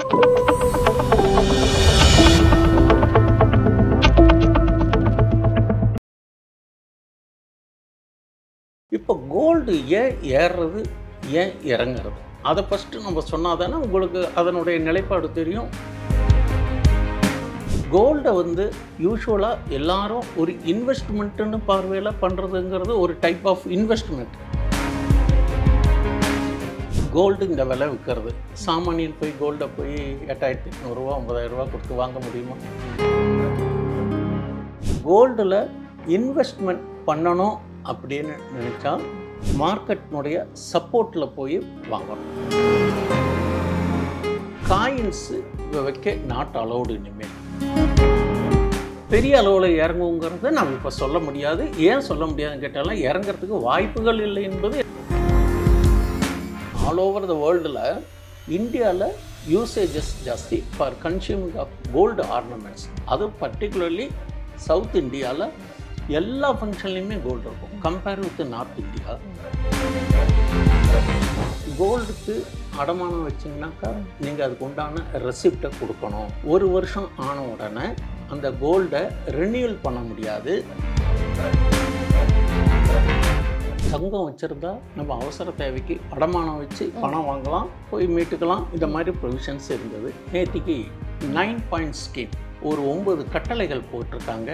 இப்போ கோல்டு ஏன் ஏறுறது, ஏன் இறங்குறது, அதை ஃபஸ்ட்டு நம்ம சொன்னால் தானே உங்களுக்கு அதனுடைய நிலைப்பாடு தெரியும். கோல்டை யூஸ்வலாக எல்லாரும் ஒரு இன்வெஸ்ட்மெண்ட்டுன்னு பார்வையில் பண்ணுறதுங்கிறது ஒரு டைப் ஆஃப் இன்வெஸ்ட்மெண்ட். கோல்டு இந்த விலை விற்கிறது, சாமானியன் போய் கோல்டை போய் 8800 9,000 கொடுத்து வாங்க முடியுமா? கோல்டில் இன்வெஸ்ட்மெண்ட் பண்ணணும் அப்படின்னு நினச்சா மார்க்கெட்னுடைய சப்போர்ட்டில் போய் வாங்கணும். காயின்ஸு வைக்க நாட் அலௌடு. இனிமேல் பெரிய அளவில் இறங்குங்கிறத நம்ம இப்போ சொல்ல முடியாது. ஏன் சொல்ல முடியாதுன்னு கேட்டாலும் இறங்கிறதுக்கு வாய்ப்புகள் இல்லை என்பது. ஆல் ஓவர் த வேர்ல்டில் இந்தியாவில் யூசேஜஸ் ஜாஸ்தி for consuming of gold ornaments. அது பர்டிகுலர்லி சவுத் இந்தியாவில் எல்லா ஃபங்க்ஷன்லையுமே கோல்டு இருக்கும் கம்பேர் வித் நார்த் இந்தியா. கோல்டுக்கு அடமானம் வச்சிங்கனாக்கா நீங்கள் அதுக்கு உண்டான ரெசிப்டை கொடுக்கணும். ஒரு வருஷம் ஆன உடனே அந்த கோல்டை ரினியூவல் பண்ண முடியாது. தங்கம் வச்சுருந்தா நம்ம அவசர தேவைக்கு அடமானம் வச்சு பணம் வாங்கலாம், போய் மீட்டுக்கலாம். இந்த மாதிரி ப்ரொவிஷன்ஸ் இருந்தது. நேற்றுக்கு 9 பாயிண்ட் ஸ்கீம் ஒரு 9 கட்டளைகள் போட்டிருக்காங்க.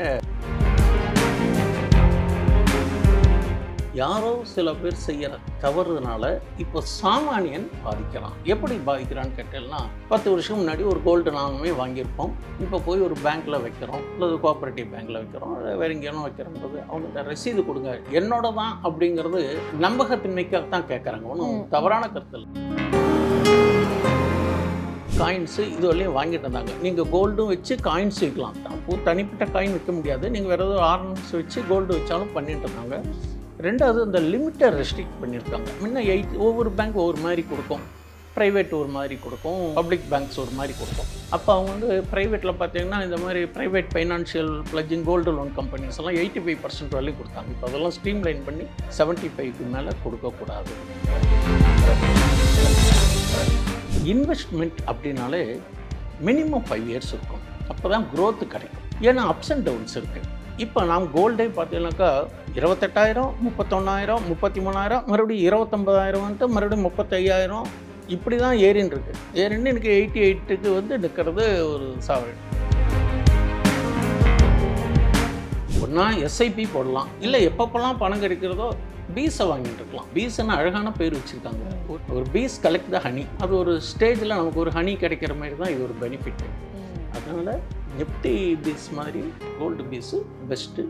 யாரோ சில பேர் செய்கிற தவறுனால இப்போ சாமானியன் பாதிக்கிறான். எப்படி பாதிக்கிறான்னு கேட்டேன்னா, 10 வருஷம் முன்னாடி ஒரு கோல்டு நாமே வாங்கியிருப்போம். இப்போ போய் ஒரு பேங்க்கில் வைக்கிறோம், அல்லது கோஆப்ரேட்டிவ் பேங்க்கில் வைக்கிறோம், வேறு எங்கேயும் வைக்கிறோம்போது அவங்க ரசீது கொடுங்க, என்னோட தான் அப்படிங்கிறது நம்பகத்தன்மைக்காக தான் கேட்குறாங்க. ஒன்றும் தவறான கருத்தில். காயின்ஸு இது வரையும் வாங்கிட்டு இருந்தாங்க. நீங்கள் கோல்டும் வச்சு காயின்ஸ் வைக்கலாம். தனிப்பட்ட காயின் வைக்க முடியாது. நீங்கள் வேறு ஏதோ ஆர்னமெண்ட்ஸ் வச்சு கோல்டு வச்சாலும் பண்ணிட்டு இருந்தாங்க. ரெண்டாவது இந்த லிமிட்டை ரெஸ்ட்ரிக்ட் பண்ணியிருக்காங்க. முன்ன ஒவ்வொரு பேங்க் ஒவ்வொரு மாதிரி கொடுக்கும், ப்ரைவேட் ஒரு மாதிரி கொடுக்கும், பப்ளிக் பேங்க்ஸ் ஒரு மாதிரி கொடுக்கும். அப்போ அவங்க ப்ரைவேட்டில் பார்த்தீங்கன்னா இந்த மாதிரி private financial pledging gold loan companies எல்லாம் 85% வரையும் கொடுத்தாங்க. இப்போ அதெல்லாம் ஸ்ட்ரீம் லைன் பண்ணி 75க்கு மேலே கொடுக்கக்கூடாது. இன்வெஸ்ட்மெண்ட் அப்படின்னாலே மினிமம் 5 இயர்ஸ் இருக்கும். அப்போ தான் க்ரோத்து கிடைக்கும். ஏன்னா அப்ஸ் அண்ட் டவுன்ஸ் இருக்குது. இப்போ நாம் கோல்டே பார்த்தீங்கன்னாக்கா 28,000 31,000 33,000 மறுபடியும் 29,000 மறுபடியும் 35,000 இப்படி தான் ஏறின்னு இருக்கு. ஏறின்னு எனக்கு 88க்கு நிற்கிறது ஒரு சாவல். ஒன்றா எஸ்ஐபி போடலாம், இல்லை எப்பப்பெல்லாம் பணம் கிடைக்கிறதோ பீஸை வாங்கிட்டு இருக்கலாம். பீஸ்ன்னு அழகான பேர் வச்சுருக்காங்க. ஒரு பீஸ் கலெக்ட் த ஹனி. அது ஒரு ஸ்டேஜில் நமக்கு ஒரு ஹனி கிடைக்கிற மாதிரி தான் இது ஒரு பெனிஃபிட். அதனால் நிஃப்டி பீஸ் மாதிரி கோல்டு பீஸு பெஸ்ட்டு.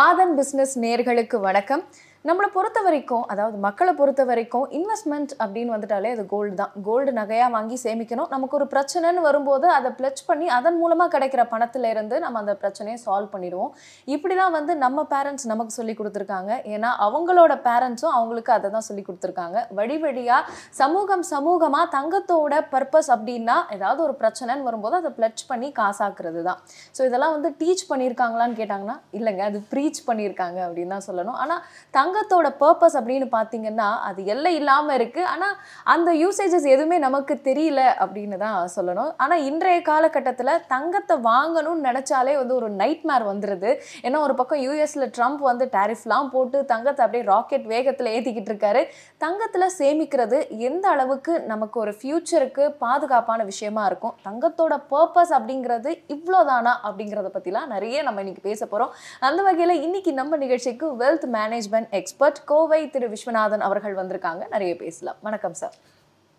ஆதன் பிஸ்னஸ் நேயர்களுக்கு வணக்கம். நம்மளை பொறுத்த வரைக்கும், அதாவது மக்களை பொறுத்த வரைக்கும் இன்வெஸ்ட்மெண்ட் அப்படின்னு வந்துட்டாலே அது கோல்டு தான். கோல்டு நகையாக வாங்கி சேமிக்கணும். நமக்கு ஒரு பிரச்சனைன்னு வரும்போது அதை பிளட்ஜ் பண்ணி அதன் மூலமாக கிடைக்கிற பணத்துல இருந்து நம்ம அந்த பிரச்சனையை சால்வ் பண்ணிடுவோம். இப்படி தான் நம்ம பேரண்ட்ஸ் நமக்கு சொல்லி கொடுத்துருக்காங்க. ஏன்னா அவங்களோட பேரண்ட்ஸும் அவங்களுக்கு அதை தான் சொல்லி கொடுத்துருக்காங்க. வழிவழியாக சமூகமாக தங்கத்தோட பர்பஸ் அப்படின்னா ஏதாவது ஒரு பிரச்சனைன்னு வரும்போது அதை பிளட்ஜ் பண்ணி காசாக்குறது தான். ஸோ இதெல்லாம் டீச் பண்ணியிருக்காங்களான்னு கேட்டாங்கன்னா இல்லைங்க, அது ப்ரீச் பண்ணியிருக்காங்க அப்படின்னு தான் சொல்லணும். ஆனால் தங்கத்தோட பர்பஸ் அப்படின்னு பார்த்தீங்கன்னா அது எல்லை இல்லாமல் இருக்குது. ஆனால் அந்த யூசேஜஸ் எதுவுமே நமக்கு தெரியல அப்படின்னு தான் சொல்லணும். ஆனால் இன்றைய காலகட்டத்தில் தங்கத்தை வாங்கணும்னு நினச்சாலே ஒரு நைட்மேர் வந்துடுது. ஏன்னா ஒரு பக்கம் யூஎஸில் ட்ரம்ப் டேரிஃப்லாம் போட்டு தங்கத்தை அப்படியே ராக்கெட் வேகத்தில் ஏற்றிக்கிட்டு இருக்காரு. தங்கத்தில் சேமிக்கிறது எந்த அளவுக்கு நமக்கு ஒரு ஃப்யூச்சருக்கு பாதுகாப்பான விஷயமா இருக்கும், தங்கத்தோட பர்பஸ் அப்படிங்கிறது இவ்வளோதானா அப்படிங்கிறத பற்றிலாம் நிறைய நம்ம இன்னைக்கு பேச போகிறோம். அந்த வகையில் இன்னைக்கு நம்ம நிகழ்ச்சிக்கு wealth management expert Kovai Thiru Viswanathan அவர்கள் வந்திருக்காங்க. நிறைய பேசலாம். வணக்கம் சார்.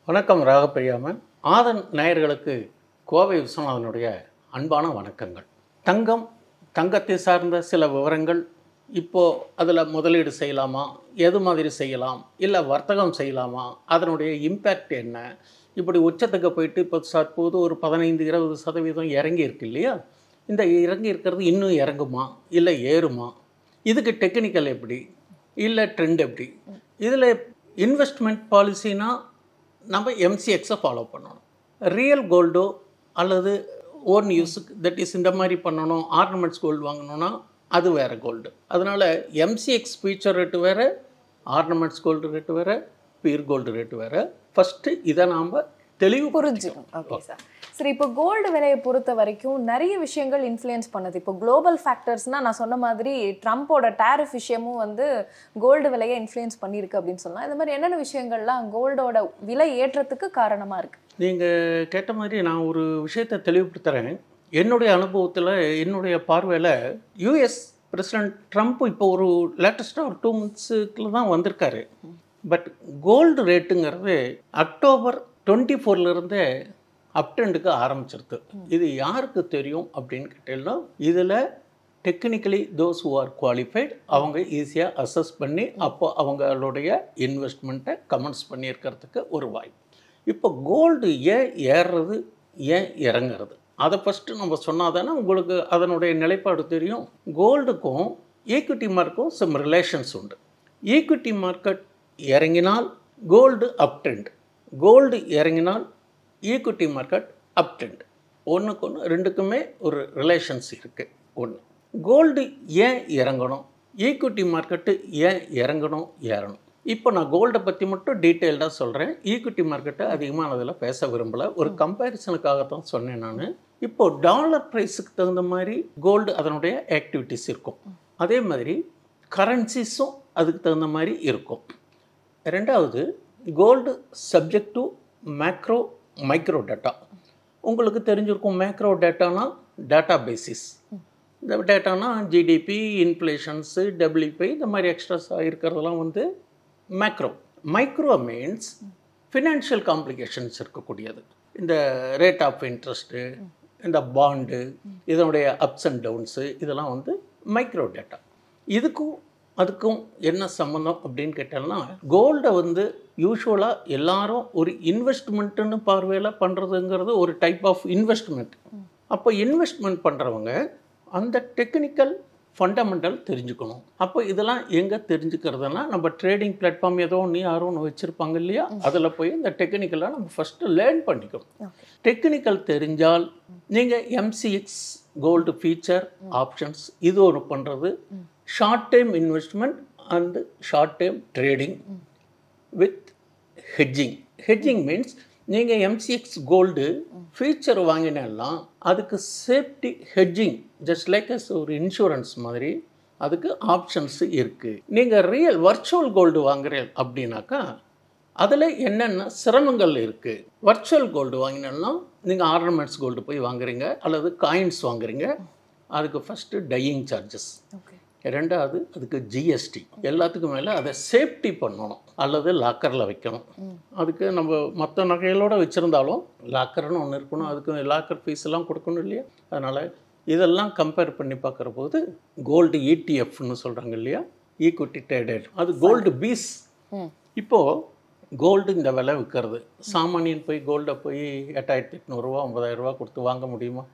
வணக்கம் ராகப்பிரியாமன். ஆதன் நேயர்களுக்கு கோவை விஸ்வநாதனுடைய அன்பான வணக்கங்கள். தங்கத்தை சார்ந்த சில விவரங்கள், இப்போது அதில் முதலீடு செய்யலாமா, எது மாதிரி செய்யலாம், இல்லை வர்த்தகம் செய்யலாமா, அதனுடைய இம்பேக்ட் என்ன, இப்படி உச்சத்துக்கு போயிட்டு இப்போ தற்போது ஒரு 15-20% இறங்கி இருக்கு இல்லையா? இந்த இறங்கி இருக்கிறது இன்னும் இறங்குமா இல்லை ஏறுமா, இதுக்கு டெக்னிக்கல் எப்படி, இல்லை ட்ரெண்ட் எப்படி, இதில் இன்வெஸ்ட்மெண்ட் பாலிசினா நம்ம எம்சிஎக்ஸை ஃபாலோ பண்ணணும். ரியல் கோல்டோ அல்லது ஓன் யூஸுக்கு தட் இஸ் இந்த மாதிரி பண்ணணும், ஆர்னமெண்ட்ஸ் கோல்டு வாங்கணுன்னா அது வேறு கோல்டு. அதனால் எம்சிஎக்ஸ் ஃபியூச்சர் ரேட்டு வேறு, ஆர்னமெண்ட்ஸ் கோல்டு ரேட்டு வேறு, பீர் கோல்டு ரேட்டு வேறு. ஃபஸ்ட்டு இதை நாம் தெளிவு புரிஞ்சுக்கணும். Okay sir. சரி, இப்போ கோல்டு விலையை பொறுத்த வரைக்கும் நிறைய விஷயங்கள் இன்ஃப்ளூயன்ஸ் பண்ணுது. இப்போ குளோபல் ஃபேக்டர்ஸ்னால் நான் சொன்ன மாதிரி ட்ரம்ப்போட டேரிஃப் விஷயமும் வந்து கோல்டு விலையை இன்ஃப்ளூயன்ஸ் பண்ணியிருக்கு அப்படின்னு சொல்லலாம். இந்த மாதிரி என்னென்ன விஷயங்கள்லாம் கோல்டோட விலை ஏற்றத்துக்கு காரணமாக இருக்குது? நீங்கள் கேட்ட மாதிரி நான் ஒரு விஷயத்தை தெளிவுபடுத்துகிறேன். என்னுடைய அனுபவத்தில், என்னுடைய பார்வையில் யூஎஸ் பிரசிடென்ட் ட்ரம்ப் இப்போ ஒரு லேட்டஸ்ட்டாக ஒரு 2 monthsக்குள்ள தான் வந்திருக்காரு. பட் கோல்டு ரேட்டுங்கிறது அக்டோபர் 24 அப்டெண்டுக்கு ஆரம்பிச்சிருது. இது யாருக்கு தெரியும் அப்படின்னு கேட்டீங்கன்னா, இதில் technically those who are qualified அவங்க ஈஸியாக அசஸ் பண்ணி அப்போ அவங்களுடைய இன்வெஸ்ட்மெண்ட்டை கமெண்ட்ஸ் பண்ணியிருக்கிறதுக்கு ஒரு வாய்ப்பு. இப்போ கோல்டு ஏன் ஏறுறது, ஏன் இறங்குறது, அதை ஃபஸ்ட்டு நம்ம சொன்னால் தானே உங்களுக்கு அதனுடைய நிலைப்பாடு தெரியும். கோல்டுக்கும் ஈக்விட்டி மார்க்கும் சம் ரிலேஷன்ஸ் உண்டு. ஈக்விட்டி மார்க்கெட் இறங்கினால் கோல்டு அப் ட்ரெண்ட், கோல்டு இறங்கினால் ஈக்விட்டி மார்க்கெட் அப் ட்ரெண்ட். ஒன்றுக்கு ஒன்று ரெண்டுக்குமே ஒரு ரிலேஷன்ஸ் இருக்குது. ஒன்று, கோல்டு ஏன் இறங்கணும், ஈக்விட்டி மார்க்கெட்டு ஏன் இறங்கணும் ஏறணும். இப்போ நான் கோல்டை பற்றி மட்டும் டீட்டெயில்டாக சொல்கிறேன். ஈக்விட்டி மார்க்கெட்டை அதிகமாக அதில் பேச விரும்பலை, ஒரு கம்பேரிசனுக்காகத்தான் சொன்னேன் நான். இப்போது டாலர் ப்ரைஸுக்கு தகுந்த மாதிரி கோல்டு அதனுடைய ஆக்டிவிட்டிஸ் இருக்கும். அதே மாதிரி கரன்சிஸும் அதுக்கு தகுந்த மாதிரி இருக்கும். ரெண்டாவது, gold subject to macro micro data. உங்களுக்கு தெரிஞ்சிருக்கும், மேக்ரோ டேட்டானா டேட்டா பேசிஸ். இந்த டேட்டானா ஜிடிபி, இன்ஃப்ளேஷன்ஸு, டபிள்யூபி, இந்த மாதிரி எக்ஸ்ட்ராஸாக இருக்கிறதெல்லாம் வந்து macro. Micro means financial complications இருக்கக்கூடியது. இந்த ரேட் ஆஃப் இன்ட்ரெஸ்ட்டு, இந்த பாண்டு, இதனுடைய அப்ஸ் அண்ட் டவுன்ஸு, இதெல்லாம் வந்து மைக்ரோ டேட்டா. இதுக்கும் அதுக்கும் என்ன சம்மந்தம் அப்படின்னு கேட்டால்னா, கோல்டை வந்து யூஸ்வலாக எல்லாரும் ஒரு இன்வெஸ்ட்மெண்ட்டுன்னு பார்வையில் பண்ணுறதுங்கிறது ஒரு டைப் ஆஃப் இன்வெஸ்ட்மெண்ட். அப்போ இன்வெஸ்ட்மெண்ட் பண்ணுறவங்க அந்த டெக்னிக்கல் ஃபண்டமெண்டல் தெரிஞ்சுக்கணும். அப்போ இதெல்லாம் எங்கே தெரிஞ்சுக்கிறதுனா, நம்ம ட்ரேடிங் பிளாட்ஃபார்ம் ஏதோ ஒன்று யாரோ ஒன்று வச்சுருப்பாங்க இல்லையா, அதில் போய் இந்த டெக்னிக்கலாக நம்ம ஃபஸ்ட்டு லேர்ன் பண்ணிக்கணும். டெக்னிக்கல் தெரிஞ்சால் நீங்கள் எம்சிஎக்ஸ் கோல்டு ஃபியூச்சர் ஆப்ஷன்ஸ் இது ஒரு பண்ணுறது, short time investment and short time trading with hedging. Hedging means நீங்கள் எம்சிஎக்ஸ் கோல்டு ஃபியூச்சர் வாங்கினெல்லாம் அதுக்கு safety hedging, just like as ஒரு இன்சூரன்ஸ் மாதிரி அதுக்கு ஆப்ஷன்ஸு இருக்குது. நீங்கள் ரியல் வர்ச்சுவல் கோல்டு வாங்குறீங்க அப்படின்னாக்கா அதில் என்னென்ன சிரமங்கள் இருக்குது. வர்ச்சுவல் கோல்டு வாங்கினெல்லாம் நீங்கள் ஆர்னமெண்ட்ஸ் கோல்டு போய் வாங்குறீங்க அல்லது காயின்ஸ் வாங்குறீங்க, அதுக்கு ஃபஸ்ட்டு டையிங் சார்ஜஸ், ரெண்டாவது அதுக்கு ஜிஎஸ்டி, எல்லாத்துக்கும் மேலே அதை சேஃப்டி பண்ணணும் அல்லது லாக்கரில் வைக்கணும். அதுக்கு நம்ம மற்ற நகைகளோடு வச்சுருந்தாலும் லாக்கர்னு ஒன்று இருக்கணும், அதுக்கு லாக்கர் ஃபீஸ் எல்லாம் கொடுக்கணும் இல்லையா. அதனால் இதெல்லாம் கம்பேர் பண்ணி பார்க்குற போது கோல்டு இடிஎஃப்னு சொல்கிறாங்க இல்லையா, ஈக்விட்டி ட்ரேடட், அது கோல்டு பீஸ். இப்போது கோல்டு இந்த விலை விற்கிறது, சாமானியன் போய் கோல்டை போய் 8800 ரூபா 9000 ரூபா கொடுத்து வாங்க முடியுமா?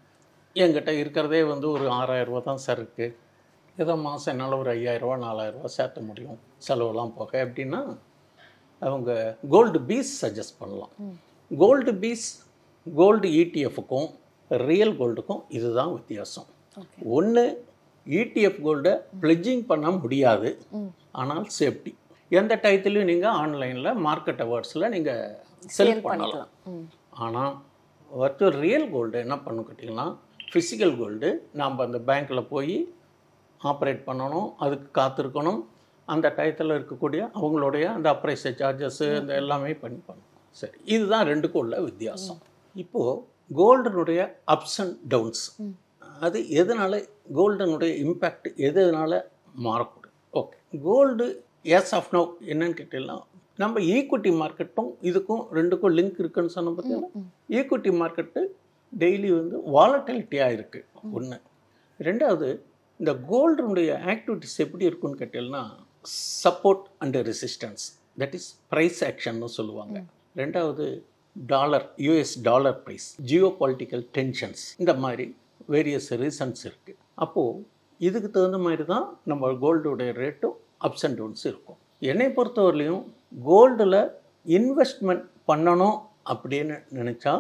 என்கிட்ட இருக்கிறதே வந்து ஒரு 6000 ரூபா தான் சார் இருக்குது, ஏதோ மாதம் என்னால் ஒரு 5000 ரூபா 4000 ரூபா சேர்த்த முடியும் செலவெல்லாம் போக அப்படின்னா அவங்க கோல்டு பீஸ் சஜஸ்ட் பண்ணலாம். கோல்டு பீஸ் கோல்டு இடிஎஃப்க்கும் ரியல் கோல்டுக்கும் இதுதான் வித்தியாசம். ஒன்று, இடிஎஃப் கோல்டை பிளெட்ஜிங் பண்ண முடியாது, ஆனால் சேஃப்டி. எந்த டயத்துலையும் நீங்கள் ஆன்லைனில் மார்க்கெட் அவார்ட்ஸில் நீங்கள் செல் பண்ணலாம். ஆனால் வர்ச்சுவல் ரியல் கோல்டு என்ன பண்ணணும் கேட்டிங்கன்னா, ஃபிசிக்கல் கோல்டு நாம் அந்த பேங்க்கில் போய் ஆப்ரேட் பண்ணணும், அதுக்கு காத்திருக்கணும், அந்த டயத்தில் இருக்கக்கூடிய அவங்களுடைய அந்த அப்ரைசர் சார்ஜஸ்ஸு இந்த எல்லாமே பண்ணணும். சரி, இதுதான் ரெண்டுக்கும் உள்ள வித்தியாசம். இப்போது கோல்டனுடைய அப்ஸ் அண்ட் டவுன்ஸ், அது எதனால் கோல்டனுடைய இம்பேக்ட் எதனால் மாறக்கூடும். Okay, gold as of now என்னன்னு கேட்டீங்கன்னா, நம்ம ஈக்விட்டி மார்க்கெட்டும் இதுக்கும் ரெண்டுக்கும் லிங்க் இருக்குன்னு சொன்ன பார்த்தீங்கன்னா, ஈக்விட்டி மார்க்கெட்டு டெய்லி வந்து வாலட்டிலிட்டியாக இருக்குது ஒன்று. ரெண்டாவது, இந்த கோல்டனுடைய ஆக்டிவிட்டிஸ் எப்படி இருக்குன்னு கேட்டீங்கன்னா, support and resistance, that is price ஆக்ஷன்னு சொல்லுவாங்க. ரெண்டாவது, dollar, US dollar price, geo political tensions, இந்த மாதிரி வேரியஸ் ரீசன்ஸ் இருக்குது. அப்போது இதுக்கு தகுந்த மாதிரி தான் நம்ம கோல்டுடைய ரேட்டும் அப்ஸ் அண்ட் டவுன்ஸ் இருக்கும். என்னை பொறுத்தவரையிலையும் கோல்டில் இன்வெஸ்ட்மெண்ட் பண்ணணும் அப்படின்னு நினச்சா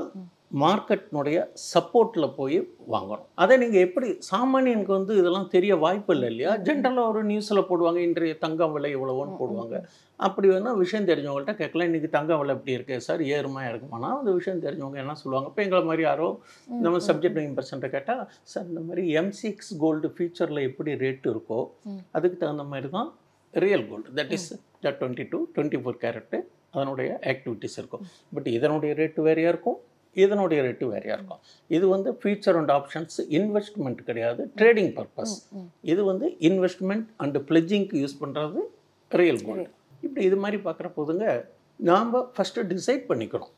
மார்க்கெட்னுடைய சப்போர்ட்டில் போய் வாங்கணும். அதை நீங்கள் எப்படி சாமானியனுக்கு வந்து இதெல்லாம் தெரிய வாய்ப்பு இல்லை இல்லையா? ஜென்ரலாக ஒரு நியூஸில் போடுவாங்க, இன்றைய தங்கம் விலை எவ்வளவோன்னு போடுவாங்க. அப்படி வேணால் விஷயம் தெரிஞ்சவங்கள்ட்ட கேட்கலாம், இன்றைக்கி தங்கம் விலை எப்படி இருக்குது சார், ஏறுமா இருக்குமானா அந்த விஷயம் தெரிஞ்சவங்க என்ன சொல்லுவாங்க. இப்போ எங்களை மாதிரி யாரோ இந்த மாதிரி சப்ஜெக்ட் இம்பர்சன்ட்டை கேட்டால், சார் இந்த மாதிரி M6 கோல்டு ஃபியூச்சரில் எப்படி ரேட்டு இருக்கோ அதுக்கு தகுந்த மாதிரி தான் real gold, that is 22 24 carat அதனுடைய ஆக்டிவிட்டிஸ் இருக்கும். பட் இதனுடைய ரேட்டு வேறையாக இருக்கும், இதனுடைய ரேட்டு வேறையாக இருக்கும். இது வந்து ஃபியூச்சர் அண்ட் ஆப்ஷன்ஸ் இன்வெஸ்ட்மெண்ட் கிடையாது, ட்ரேடிங் பர்பஸ். இது வந்து இன்வெஸ்ட்மெண்ட் அண்டு பிளெட்ஜிங்க்கு யூஸ் பண்ணுறது ரியல் கோல்டு. இப்படி இது மாதிரி பார்க்குற போதுங்க நாம் ஃபஸ்ட்டு டிசைட் பண்ணிக்கணும்.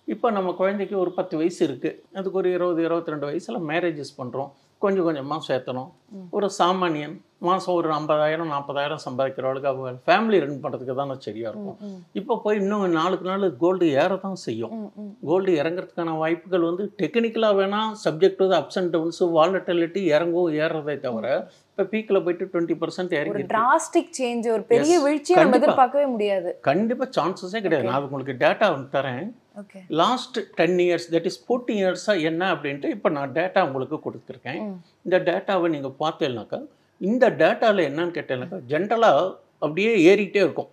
இப்போ நம்ம குழந்தைக்கு ஒரு 10 வயசு இருக்குது, அதுக்கு ஒரு 20-22 வயசில் மேரேஜஸ் பண்ணுறோம், கொஞ்சம் கொஞ்சமாக சேர்த்தணும். ஒரு சாமானியன் மாதம் ஒரு 50,000-40,000 சம்பாதிக்கிறவளுக்கு அவங்க ஃபேமிலி ரன் பண்ணுறதுக்கு தானே சரியாக இருக்கும். இப்போ போய் இன்னும் நாளுக்கு நாள் கோல்டு ஏற தான் செய்யும். கோல்டு இறங்குறதுக்கான வாய்ப்புகள் வந்து டெக்னிக்கலாக வேணால் subject to ups and downs volatility இறங்கும் ஏறுறதை தவிர இப்போ பீக்கில் போயிட்டு 20% இறங்கி டிராஸ்டிக் சேஞ்ச், ஒரு பெரிய வீழ்ச்சியை நம்ம எதிர்பார்க்கவே முடியாது. கண்டிப்பாக சான்சஸே கிடையாது. நான் உங்களுக்கு டேட்டா தரேன். லாஸ்ட் 10 இயர்ஸ், தட் இஸ் 14 இயர்ஸாக என்ன அப்படின்ட்டு இப்போ நான் டேட்டா உங்களுக்கு கொடுத்துருக்கேன். இந்த டேட்டாவை நீங்கள் பார்த்தேன்னாக்கா, இந்த டேட்டாவில் என்னன்னு கேட்டேன்னாக்கா ஜென்ரலாக அப்படியே ஏறிக்கிட்டே இருக்கும்.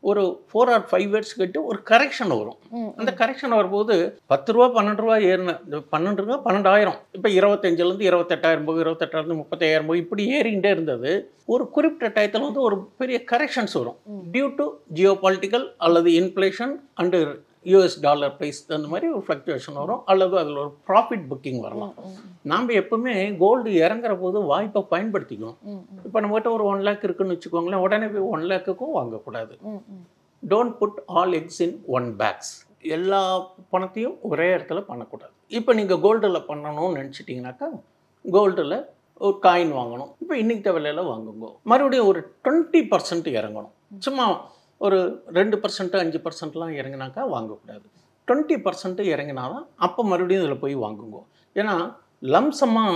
ஒரு 4 or 5 இயர்ஸ் கிட்ட ஒரு கரெக்ஷன் வரும். அந்த கரெக்ஷன் வரும்போது 10 ரூபா 12 ரூபா ஏறின 12 ரூபா 12,000 இப்போ 25லேருந்து 28,000 போய் 28,000 35,000 போய் இப்படி ஏறிக்கிட்டே இருந்தது. ஒரு குறிப்பிட்ட டயத்தில் வந்து ஒரு பெரிய கரெக்ஷன்ஸ் வரும் டியூ டு ஜியோ பொலிட்டிக்கல் அல்லது inflation and US dollar price அந்த மாதிரி ஒரு ஃப்ளக்சுவேஷன் வரும், அல்லது அதில் ஒரு ப்ராஃபிட் புக்கிங் வரலாம். நாம் எப்பவுமே கோல்டு இறங்குற போது வாய்ப்பை பயன்படுத்திக்கணும். இப்போ நம்மகிட்ட ஒரு 1 lakh இருக்குன்னு வச்சுக்கோங்களேன், உடனே போய் 1 lakhக்கும் வாங்கக்கூடாது. Don't put all eggs in one bags. எல்லா பணத்தையும் ஒரே இடத்துல பண்ணக்கூடாது. இப்போ நீங்கள் கோல்டில் பண்ணணும்னு நினச்சிட்டிங்கனாக்கா கோல்டில் ஒரு காயின் வாங்கணும். இப்போ இன்னைக்கு விலையில் வாங்குங்க, மறுபடியும் ஒரு 20% இறங்கணும். சும்மா ஒரு 2% 5%லாம் இறங்கினாக்கா வாங்கக்கூடாது. 20% இறங்கினாதான் அப்போ மறுபடியும் இதில் போய் வாங்குங்க. ஏன்னா லம்சமாக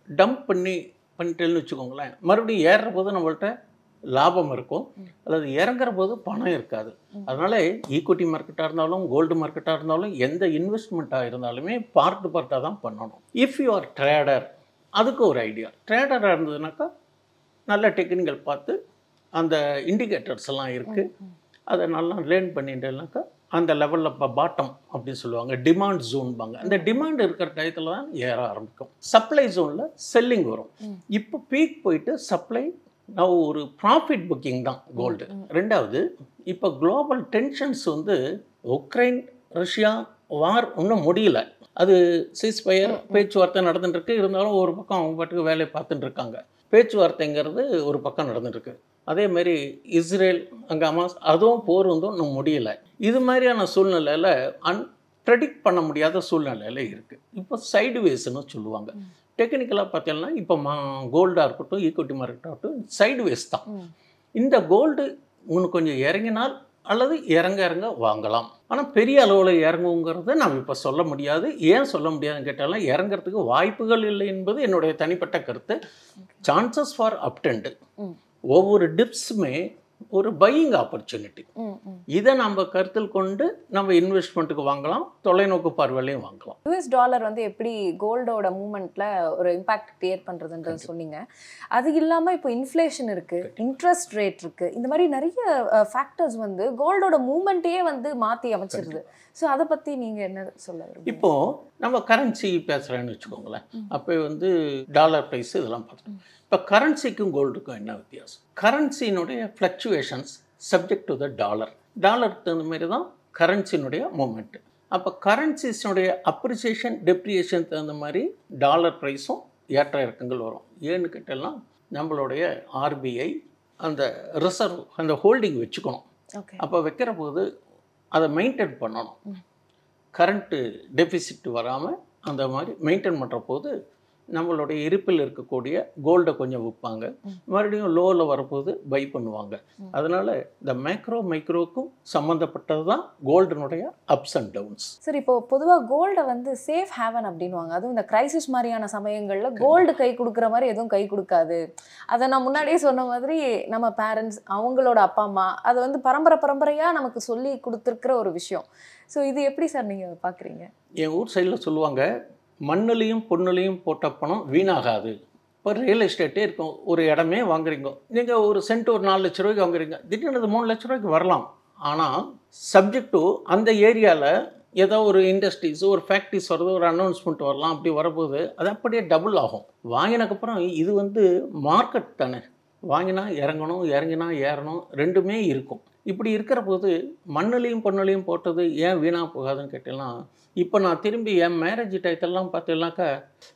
டம்ப் பண்ணிட்டேன்னு வச்சுக்கோங்களேன், மறுபடியும் ஏறுற போது நம்மள்கிட்ட லாபம் இருக்கும், அல்லது இறங்குற போது பணம் இருக்காது. அதனால் ஈக்விட்டி மார்க்கெட்டாக இருந்தாலும் கோல்டு மார்க்கெட்டாக இருந்தாலும் எந்த இன்வெஸ்ட்மெண்ட்டாக இருந்தாலுமே பார்ட்டாக தான் பண்ணணும். இஃப் யூ ஆர் ட்ரேடர், அதுக்கு ஒரு ஐடியா. ட்ரேடராக இருந்ததுனாக்கா நல்ல டெக்னிக்கல் பார்த்து அந்த இண்டிகேட்டர்ஸ் எல்லாம் இருக்குது, அதை நல்லா லேர்ன் பண்ணிட்டேன்னாக்கா அந்த லெவலில் இப்போ பாட்டம் அப்படின்னு சொல்லுவாங்க, டிமாண்ட் ஜோன்பாங்க. அந்த டிமாண்ட் இருக்கிற டயத்தில் தான் ஏற ஆரம்பிக்கும். சப்ளை ஜோனில் செல்லிங் வரும். இப்போ பீக் போயிட்டு சப்ளை நான் ஒரு ப்ராஃபிட் புக்கிங் தான் கோல்டு. ரெண்டாவது, இப்போ குளோபல் டென்ஷன்ஸ் வந்து உக்ரைன் ரஷ்யா வார் ஒன்றும் முடியல, அது சீஸ்ஃபயர் பேச்சுவார்த்தை நடந்துட்டுருக்கு. இருந்தாலும் ஒரு பக்கம் அவங்க பாட்டுக்கு வேலையை பார்த்துட்டு இருக்காங்க. பேச்சுவார்த்தைங்கிறது ஒரு பக்கம் நடந்துட்டுருக்கு. அதேமாரி இஸ்ரேல் அங்கே ஹமாஸ் அதுவும் போர் வந்தும் இன்னும் முடியலை. இது மாதிரியான சூழ்நிலையில் ப்ரெடிக்ட் பண்ண முடியாத சூழ்நிலையில் இருக்குது. இப்போ சைடுவேஸ்ன்னு சொல்லுவாங்க. டெக்னிக்கலாக பார்த்தீங்கன்னா இப்போ கோல்டாக இருக்கட்டும் ஈக்விட்டி மார்க்கெட்டாகட்டும் சைடுவேஸ் தான். இந்த கோல்டு இன்னும் கொஞ்சம் இறங்கினால் அல்லது இறங்க வாங்கலாம். ஆனால் பெரிய அளவில் இறங்குங்கிறத நாம் இப்போ சொல்ல முடியாது. ஏன் சொல்ல முடியாதுன்னு கேட்டாலும் இறங்கிறதுக்கு வாய்ப்புகள் இல்லை என்பது என்னுடைய தனிப்பட்ட கருத்து. Chances for uptrend. ஒவ்வொரு டிப்ஸுமே ஒரு பையிங் ஆப்பர்ச்சுனிட்டி. இதை நம்ம கருத்தில் கொண்டு நம்ம இன்வெஸ்ட்மெண்ட்டுக்கு வாங்கலாம், தொலைநோக்கு பார்வையிலையும் வாங்கலாம். US டாலர் வந்து எப்படி கோல்டோட மூவ்மெண்ட்ல ஒரு இம்பாக்ட் கிரியேட் பண்றதுன்றது சொன்னீங்க. அது இல்லாம இப்போ இன்ஃப்ளேஷன் இருக்கு, இன்ட்ரெஸ்ட் ரேட் இருக்கு, இந்த மாதிரி நிறைய ஃபேக்டர்ஸ் வந்து கோல்டோட மூவ்மெண்ட்டையே வந்து மாற்றி அமைச்சிருது. ஸோ அதை பற்றி நீங்கள் என்ன சொல்ல விரும்புறீங்க? இப்போ நம்ம கரன்சி பேசுகிறேன்னு வச்சுக்கோங்களேன், அப்போ வந்து டாலர் ப்ரைஸ் இதெல்லாம் பார்த்தோம். இப்போ கரன்சிக்கும் கோல்டுக்கும் என்ன வித்தியாசம்? கரன்சியினுடைய fluctuations subject to the dollar. டாலருக்கு தகுந்த மாதிரி தான் கரன்சியினுடைய மூமெண்ட்டு. அப்போ கரன்சிஸினுடைய அப்ரிசியேஷன் டெப்ரிசியேஷன் தகுந்த மாதிரி டாலர் ப்ரைஸும் ஏற்ற இறக்கங்கள் வரும். ஏன்னு கேட்டாலும் நம்மளுடைய RBI அந்த ரிசர்வ் அந்த ஹோல்டிங் வச்சுக்கணும். அப்போ வைக்கிற போது அதை மெயின்டைன் பண்ணணும். கரண்ட்டு டெபிசிட் வராமல் அந்த மாதிரி மெயின்டைன் பண்ணுற போது நம்மளுடைய இருப்பில் இருக்கக்கூடிய கோல்டை கொஞ்சம் விற்பாங்க, மறுபடியும் லோவில் வரப்போது பை பண்ணுவாங்க. அதனால் இந்த மைக்ரோக்கும் சம்மந்தப்பட்டது தான் கோல்டனுடைய அப்ஸ் அண்ட் டவுன்ஸ். சரி, இப்போ பொதுவாக கோல்டை வந்து சேஃப் ஹேவன் அப்படின்வாங்க. அதுவும் இந்த கிரைசிஸ் மாதிரியான சமயங்களில் கோல்டு கை கொடுக்குற மாதிரி எதுவும் கை கொடுக்காது. அதை நான் முன்னாடியே சொன்ன மாதிரி நம்ம பேரண்ட்ஸ், அவங்களோட அப்பா அம்மா அதை வந்து பரம்பரையாக நமக்கு சொல்லி கொடுத்துருக்கிற ஒரு விஷயம். ஸோ இது எப்படி சார் நீங்கள் பார்க்குறீங்க? என் ஊர் சைடில் சொல்லுவாங்க, மண்ணுலையும் பொண்ணுலையும் போட்ட பணம் வீணாகாது. இப்போ ரியல் எஸ்டேட்டே இருக்கும், ஒரு இடமே வாங்குறீங்க, நீங்கள் ஒரு சென்ட் ஒரு 4 லட்ச ரூபாய்க்கு வாங்குறீங்க, திடீர்னு 3 லட்ச ரூபாய்க்கு வரலாம். ஆனால் சப்ஜெக்ட் டு அந்த ஏரியாவில் ஏதோ ஒரு இண்டஸ்ட்ரீஸ், ஒரு ஃபேக்ட்ரிஸ் வருது, ஒரு அனௌன்ஸ்மெண்ட் வரலாம், அப்படி வரப்போது அது அப்படியே டபுள் ஆகும். வாங்கினதுக்கப்புறம் இது வந்து மார்க்கெட் தானே, வாங்கினா இறங்கணும், இறங்கினா ஏறணும், ரெண்டுமே இருக்கும். இப்படி இருக்கிற போது மண்ணுலையும் பொண்ணுலையும் போட்டது ஏன் வீணாக போகாதுன்னு கேட்டீங்கன்னா, இப்போ நான் திரும்பி என் மேரேஜ் டயத்தெல்லாம் பார்த்தீங்கன்னாக்கா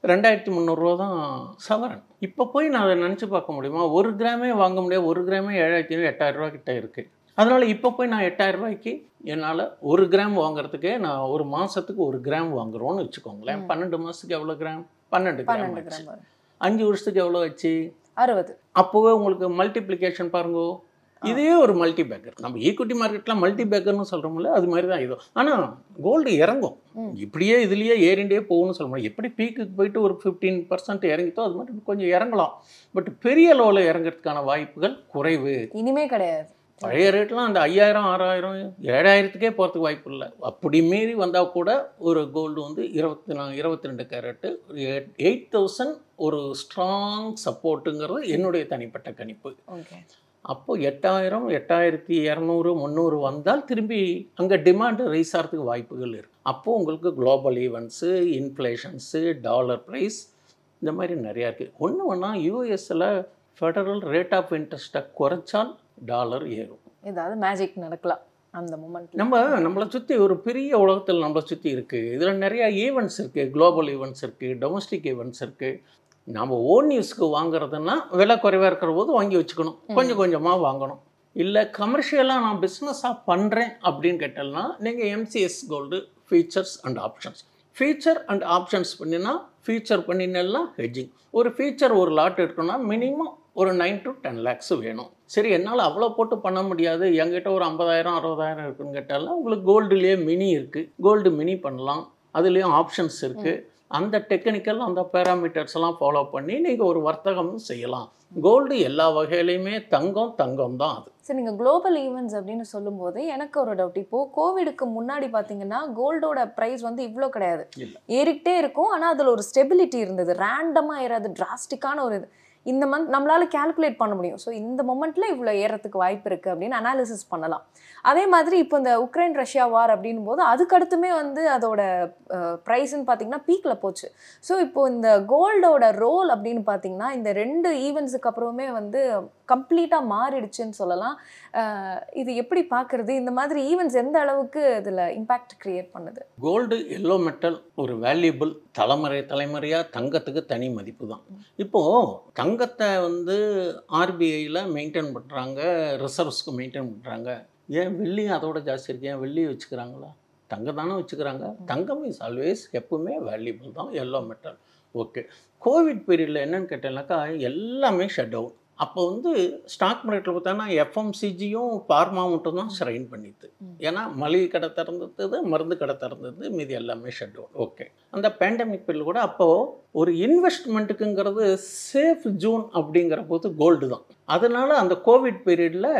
2300 ரூபா தான் சவரன். இப்போ போய் நான் அதை நினச்சி பார்க்க முடியுமா? 1 கிராமே வாங்க முடியாது. 1 கிராமே 7500 8000 ரூபா கிட்ட இருக்குது. அதனால் இப்போ போய் நான் 8000 ரூபாய்க்கு என்னால் 1 கிராம் வாங்குறதுக்கே நான் ஒரு மாதத்துக்கு 1 கிராம் வாங்குறோன்னு வச்சுக்கோங்களேன். 12 மாதத்துக்கு எவ்வளோ கிராம்? 12 கிராம். 5 வருஷத்துக்கு எவ்வளோ வச்சு? 60. அப்போவே உங்களுக்கு மல்டிப்ளிகேஷன் பாருங்க. இதே ஒரு மல்டி பேக்கர், நம்ம ஈக்விட்டி மார்க்கெட்டில் மல்டி பேக்கர்னு சொல்கிறோம்ல, அது மாதிரி தான் இதுவும். ஆனால் கோல்டு இறங்கும், இப்படியே இதுலேயே ஏறிண்டே போகணும்னு சொல்ல முடியும். எப்படி பீக்குக்கு போயிட்டு ஒரு 15% இறங்கிட்டோ அது மாதிரி கொஞ்சம் இறங்கலாம். பட் பெரிய லெவலில் இறங்கிறதுக்கான வாய்ப்புகள் குறைவு. இனிமே கிடையாது. பழைய ரேட்லாம் அந்த 5000 6000 7000க்கே போகிறதுக்கு வாய்ப்பு இல்லை. அப்படி மீறி வந்தால் கூட ஒரு கோல்டு வந்து 22 கேரட்டு 8000 ஒரு ஸ்ட்ராங் சப்போர்ட்டுங்கிறது என்னுடைய தனிப்பட்ட கணிப்பு. அப்போது 8000 8200 300 வந்தால் திரும்பி அங்கே டிமாண்டு ரைஸ் ஆகிறதுக்கு வாய்ப்புகள் இருக்குது. அப்போது உங்களுக்கு குளோபல் ஈவெண்ட்ஸு, இன்ஃப்ளேஷன்ஸு, டாலர் ப்ரைஸ், இந்த மாதிரி நிறையா இருக்குது. ஒன்று யூஎஸில் ஃபெடரல் ரேட் ஆஃப் இன்ட்ரெஸ்ட்டை குறைச்சால் டாலர் ஏறும். ஏதாவது மேஜிக் நடக்கலாம் அந்த மூமெண்ட். நம்மளை சுற்றி ஒரு பெரிய உலகத்தில் நம்மளை சுற்றி இருக்குது. இதில் நிறையா ஈவெண்ட்ஸ் இருக்குது, குளோபல் ஈவெண்ட்ஸ் இருக்குது, டொமஸ்டிக் ஈவெண்ட்ஸ் இருக்குது. நம்ம ஓன் யூஸ்க்கு வாங்குறதுன்னா விலை குறைவாக இருக்கிற போது வாங்கி வச்சுக்கணும், கொஞ்சம் கொஞ்சமாக வாங்கணும். இல்லை கமர்ஷியலாக நான் பிஸ்னஸாக பண்ணுறேன் அப்படின்னு கேட்டோம்னா நீங்கள் MCX gold futures and options. Future and options பண்ணினா ஃபீச்சர் பண்ணினெல்லாம் ஹெட்ஜிங். ஒரு ஃபீச்சர் ஒரு லாட் எடுக்கணும்னா மினிமம் ஒரு 9 to 10 lakhs வேணும். சரி, என்னால் அவ்வளோ போட்டு பண்ண முடியாது, என்கிட்ட ஒரு 50,000 60,000 இருக்குன்னு கேட்டாலும் உங்களுக்கு கோல்டுலேயே மினி இருக்குது, கோல்டு மினி பண்ணலாம். அதுலேயும் ஆப்ஷன்ஸ் இருக்குது. அந்த டெக்னிக்கல் அந்த பேராமீட்டர்ஸ் எல்லாம் ஃபாலோ பண்ணி நீங்கள் ஒரு வர்த்தகமும் செய்யலாம். கோல்டு எல்லா வகையிலையுமே தங்கம் தான் அது. சரி, நீங்கள் குளோபல் ஈவெண்ட்ஸ் அப்படின்னு சொல்லும்போது எனக்கு ஒரு டவுட். இப்போது கோவிடுக்கு முன்னாடி பார்த்தீங்கன்னா கோல்டோட ப்ரைஸ் வந்து இவ்வளோ கிடையாது, ஏறிக்கிட்டே இருக்கும். ஆனால் அதில் ஒரு ஸ்டெபிலிட்டி இருந்தது, ரேண்டமாக ஏறாது, டிராஸ்டிக்கான ஒரு இது. இந்த மந்த் நம்மளால் கேல்குலேட் பண்ண முடியும். ஸோ இந்த மொமெண்ட்டில் இவ்வளோ ஏறத்துக்கு வாய்ப்பு இருக்குது அப்படின்னு அனாலிசிஸ் பண்ணலாம். அதே மாதிரி இப்போ இந்த உக்ரைன் ரஷ்யா வார் அப்படின் போது அதுக்கடுத்துமே வந்து அதோட ப்ரைஸ்ன்னு பார்த்தீங்கன்னா பீக்கில் போச்சு. ஸோ இப்போது இந்த கோல்டோட ரோல் அப்படின்னு பார்த்தீங்கன்னா இந்த 2 ஈவெண்ட்ஸுக்கு அப்புறமே வந்து கம்ப்ளீட்டாக மாறிடுச்சுன்னு சொல்லலாம். இது எப்படி பார்க்குறது? இந்த மாதிரி ஈவெண்ட்ஸ் எந்த அளவுக்கு இதில் இம்பேக்ட் க்ரியேட் பண்ணுது? கோல்டு எல்லோ மெட்டல் ஒரு வேல்யூபிள், தலைமுறையாக தங்கத்துக்கு தனி மதிப்பு தான். இப்போது தங்கத்தை வந்து RBIயில் மெயின்டைன் பண்ணுறாங்க, ரிசர்வ்ஸ்க்கு மெயின்டைன் பண்ணுறாங்க. ஏன் வெள்ளியும் அதோட ஜாஸ்தி இருக்கு, ஏன் வெள்ளியை வச்சுக்கிறாங்களா? தங்கம் தானே வச்சுக்கிறாங்க. தங்கம் இஸ் ஆல்வேஸ் எப்பவுமே வேல்யூபிள் தான், எல்லோ மெட்டல். ஓகே, கோவிட் பீரியடில் என்னென்னு கேட்டேன்னாக்கா எல்லாமே ஷட் டவுன். அப்போ வந்து ஸ்டாக் மார்க்கெட்டில் பார்த்தோன்னா FMCGயும் ஃபார்மா மட்டும் தான் ஸ்ட்ரெயின் பண்ணிது. ஏன்னா மளிகை கடை திறந்தது, மருந்து கடை திறந்தது, மீதி எல்லாமே ஷட் டவுன். ஓகே, அந்த பேண்டமிக் பீரியட் கூட அப்போது ஒரு இன்வெஸ்ட்மெண்ட்டுக்குங்கிறது சேஃப் ஜோன் அப்படிங்கிற போது கோல்டு தான். அதனால அந்த கோவிட் பீரியடில்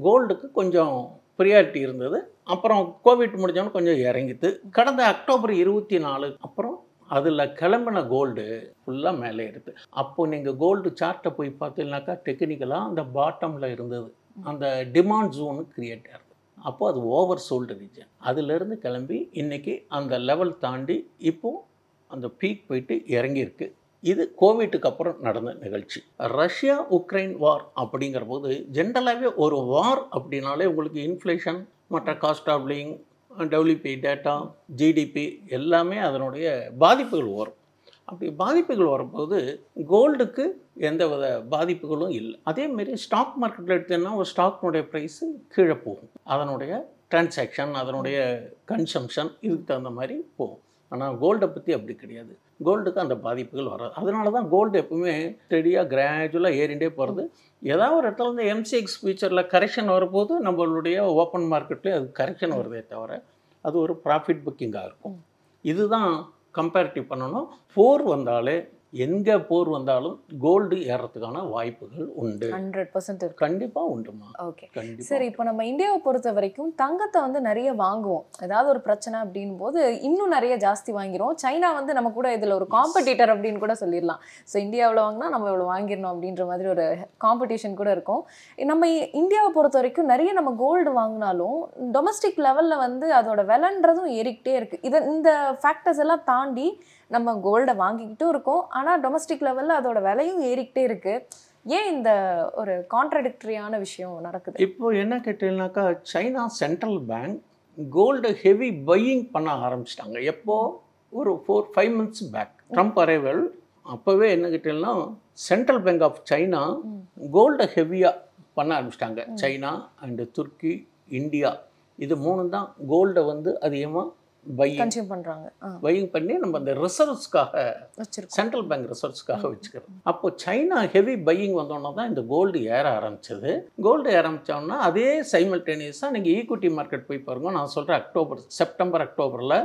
கோல்டுக்கு கொஞ்சம் ப்ரியாரிட்டி இருந்தது. அப்புறம் கோவிட் முடிஞ்சோன்னு கொஞ்சம் இறங்கிது. கடந்த அக்டோபர் 24 அப்புறம் அதில் கிளம்பின கோல்டு ஃபுல்லாக மேலே இருக்குது. அப்போது நீங்கள் கோல்டு சார்ட்டை போய் பார்த்தீங்கன்னாக்கா டெக்னிக்கலாக அந்த பாட்டமில் இருந்தது, அந்த டிமாண்ட் ஜோனு கிரியேட் ஆகுது. அப்போது அது ஓவர் சோல்டு ரீஜன். அதிலேருந்து கிளம்பி இன்றைக்கி அந்த லெவல் தாண்டி இப்போது அந்த பீக் போயிட்டு இறங்கியிருக்கு. இது கோவிட்டுக்கு அப்புறம் நடந்த நிகழ்ச்சி. ரஷ்யா உக்ரைன் வார் அப்படிங்கிற போது ஜென்ரலாகவே ஒரு வார் அப்படின்னாலே உங்களுக்கு இன்ஃப்ளேஷன், மற்ற cost of living, WPI data, GDP எல்லாமே அதனுடைய பாதிப்புகள் வரும். அப்படி பாதிப்புகள் வரும்போது கோல்டுக்கு எந்த வித பாதிப்புகளும் இல்லை. அதேமாரி ஸ்டாக் மார்க்கெட்டில் எடுத்தோன்னா ஒரு ஸ்டாக்னுடைய ப்ரைஸு கீழே போகும், அதனுடைய டிரான்சாக்ஷன், அதனுடைய கன்சம்ஷன் இதுக்கு தகுந்த மாதிரி போகும். ஆனால் கோல்டை பற்றி அப்படி கிடையாது. கோல்டுக்கு அந்த பாதிப்புகள் வராது. அதனால தான் கோல்டு எப்பவுமே ஸ்டெடியாக கிராஜுவலாக ஏறிண்டே போகிறது. ஏதாவது ஒரு இடத்துல வந்து எம்சிஎக்ஸ் ஃபியூச்சரில் கரெக்ஷன் வரும்போது நம்மளுடைய ஓப்பன் மார்க்கெட்லேயே அது கரெக்ஷன் வருதே தவிர அது ஒரு ப்ராஃபிட் புக்கிங்காக இருக்கும். இதுதான் கம்பேரிட்டிவ் பண்ணணும். போர் வந்தாலே எங்கே போர் வந்தாலும் கோல்டு ஏறதுக்கான வாய்ப்புகள் உண்டு. 100% இருக்கு. கண்டிப்பாக உண்டுமா. ஓகே கண்டிப்பாக. சரி, இப்போ நம்ம இந்தியாவை பொறுத்த வரைக்கும் தங்கத்தை வந்து நிறைய வாங்குவோம். ஏதாவது ஒரு பிரச்சனை அப்படின் போது இன்னும் நிறைய ஜாஸ்தி வாங்கிரும். சைனா வந்து நம்ம கூட இதில் ஒரு காம்படிட்டர் அப்படின்னு கூட சொல்லிடலாம். ஸோ இந்தியாவில் வாங்கினா நம்ம இவ்வளோ வாங்கிடணும் அப்படின்ற மாதிரி ஒரு காம்படிஷன் கூட இருக்கும். நம்ம இந்தியாவை பொறுத்த வரைக்கும் நிறைய நம்ம கோல்டு வாங்கினாலும் டொமஸ்டிக் லெவலில் வந்து அதோட விலைன்றதும் ஏறிக்கிட்டே இருக்குது. இந்த ஃபேக்டர்ஸ் எல்லாம் தாண்டி நம்ம கோல்டை வாங்கிக்கிட்டும் இருக்கோம், ஆனால் டொமஸ்டிக் லெவலில் அதோட விலையும் ஏறிக்கிட்டே இருக்குது. ஏன் இந்த ஒரு கான்ட்ரடிக்டரியான விஷயம் நடக்குது? இப்போ என்ன கேட்டீங்கன்னாக்கா, China central bank gold heavy buying பண்ண ஆரம்பிச்சிட்டாங்க. எப்போ? ஒரு 4-5 months பேக் ட்ரம்ப் அரைவல் அப்போவே என்ன கேட்டீங்கன்னா சென்ட்ரல் பேங்க் ஆஃப் சைனா கோல்டை ஹெவியாக பண்ண ஆரம்பிச்சிட்டாங்க. சைனா அண்டு துர்க்கி, இந்தியா இது 3 தான் கோல்டை வந்து அதிகமாக கன்சியூம் பண்றாங்க. பையிங் பண்ணி நம்ம அந்த ரிசர்வ்ஸ்க்காக சென்ட்ரல் பேங்க் ரிசர்வ்ஸ்க்காக வச்சுக்கிறோம். அப்போ சைனா ஹெவி பையிங் வந்தோன்னா தான் இந்த கோல்டு ஏற ஆரம்பிச்சது. கோல்டு ஏற ஆரம்பிச்சோன்னா அதே சைமல்டேனியஸாக நீங்கள் ஈக்விட்டி மார்க்கெட் போய் பாருங்க. நான் சொல்கிறேன் செப்டம்பர் அக்டோபரில்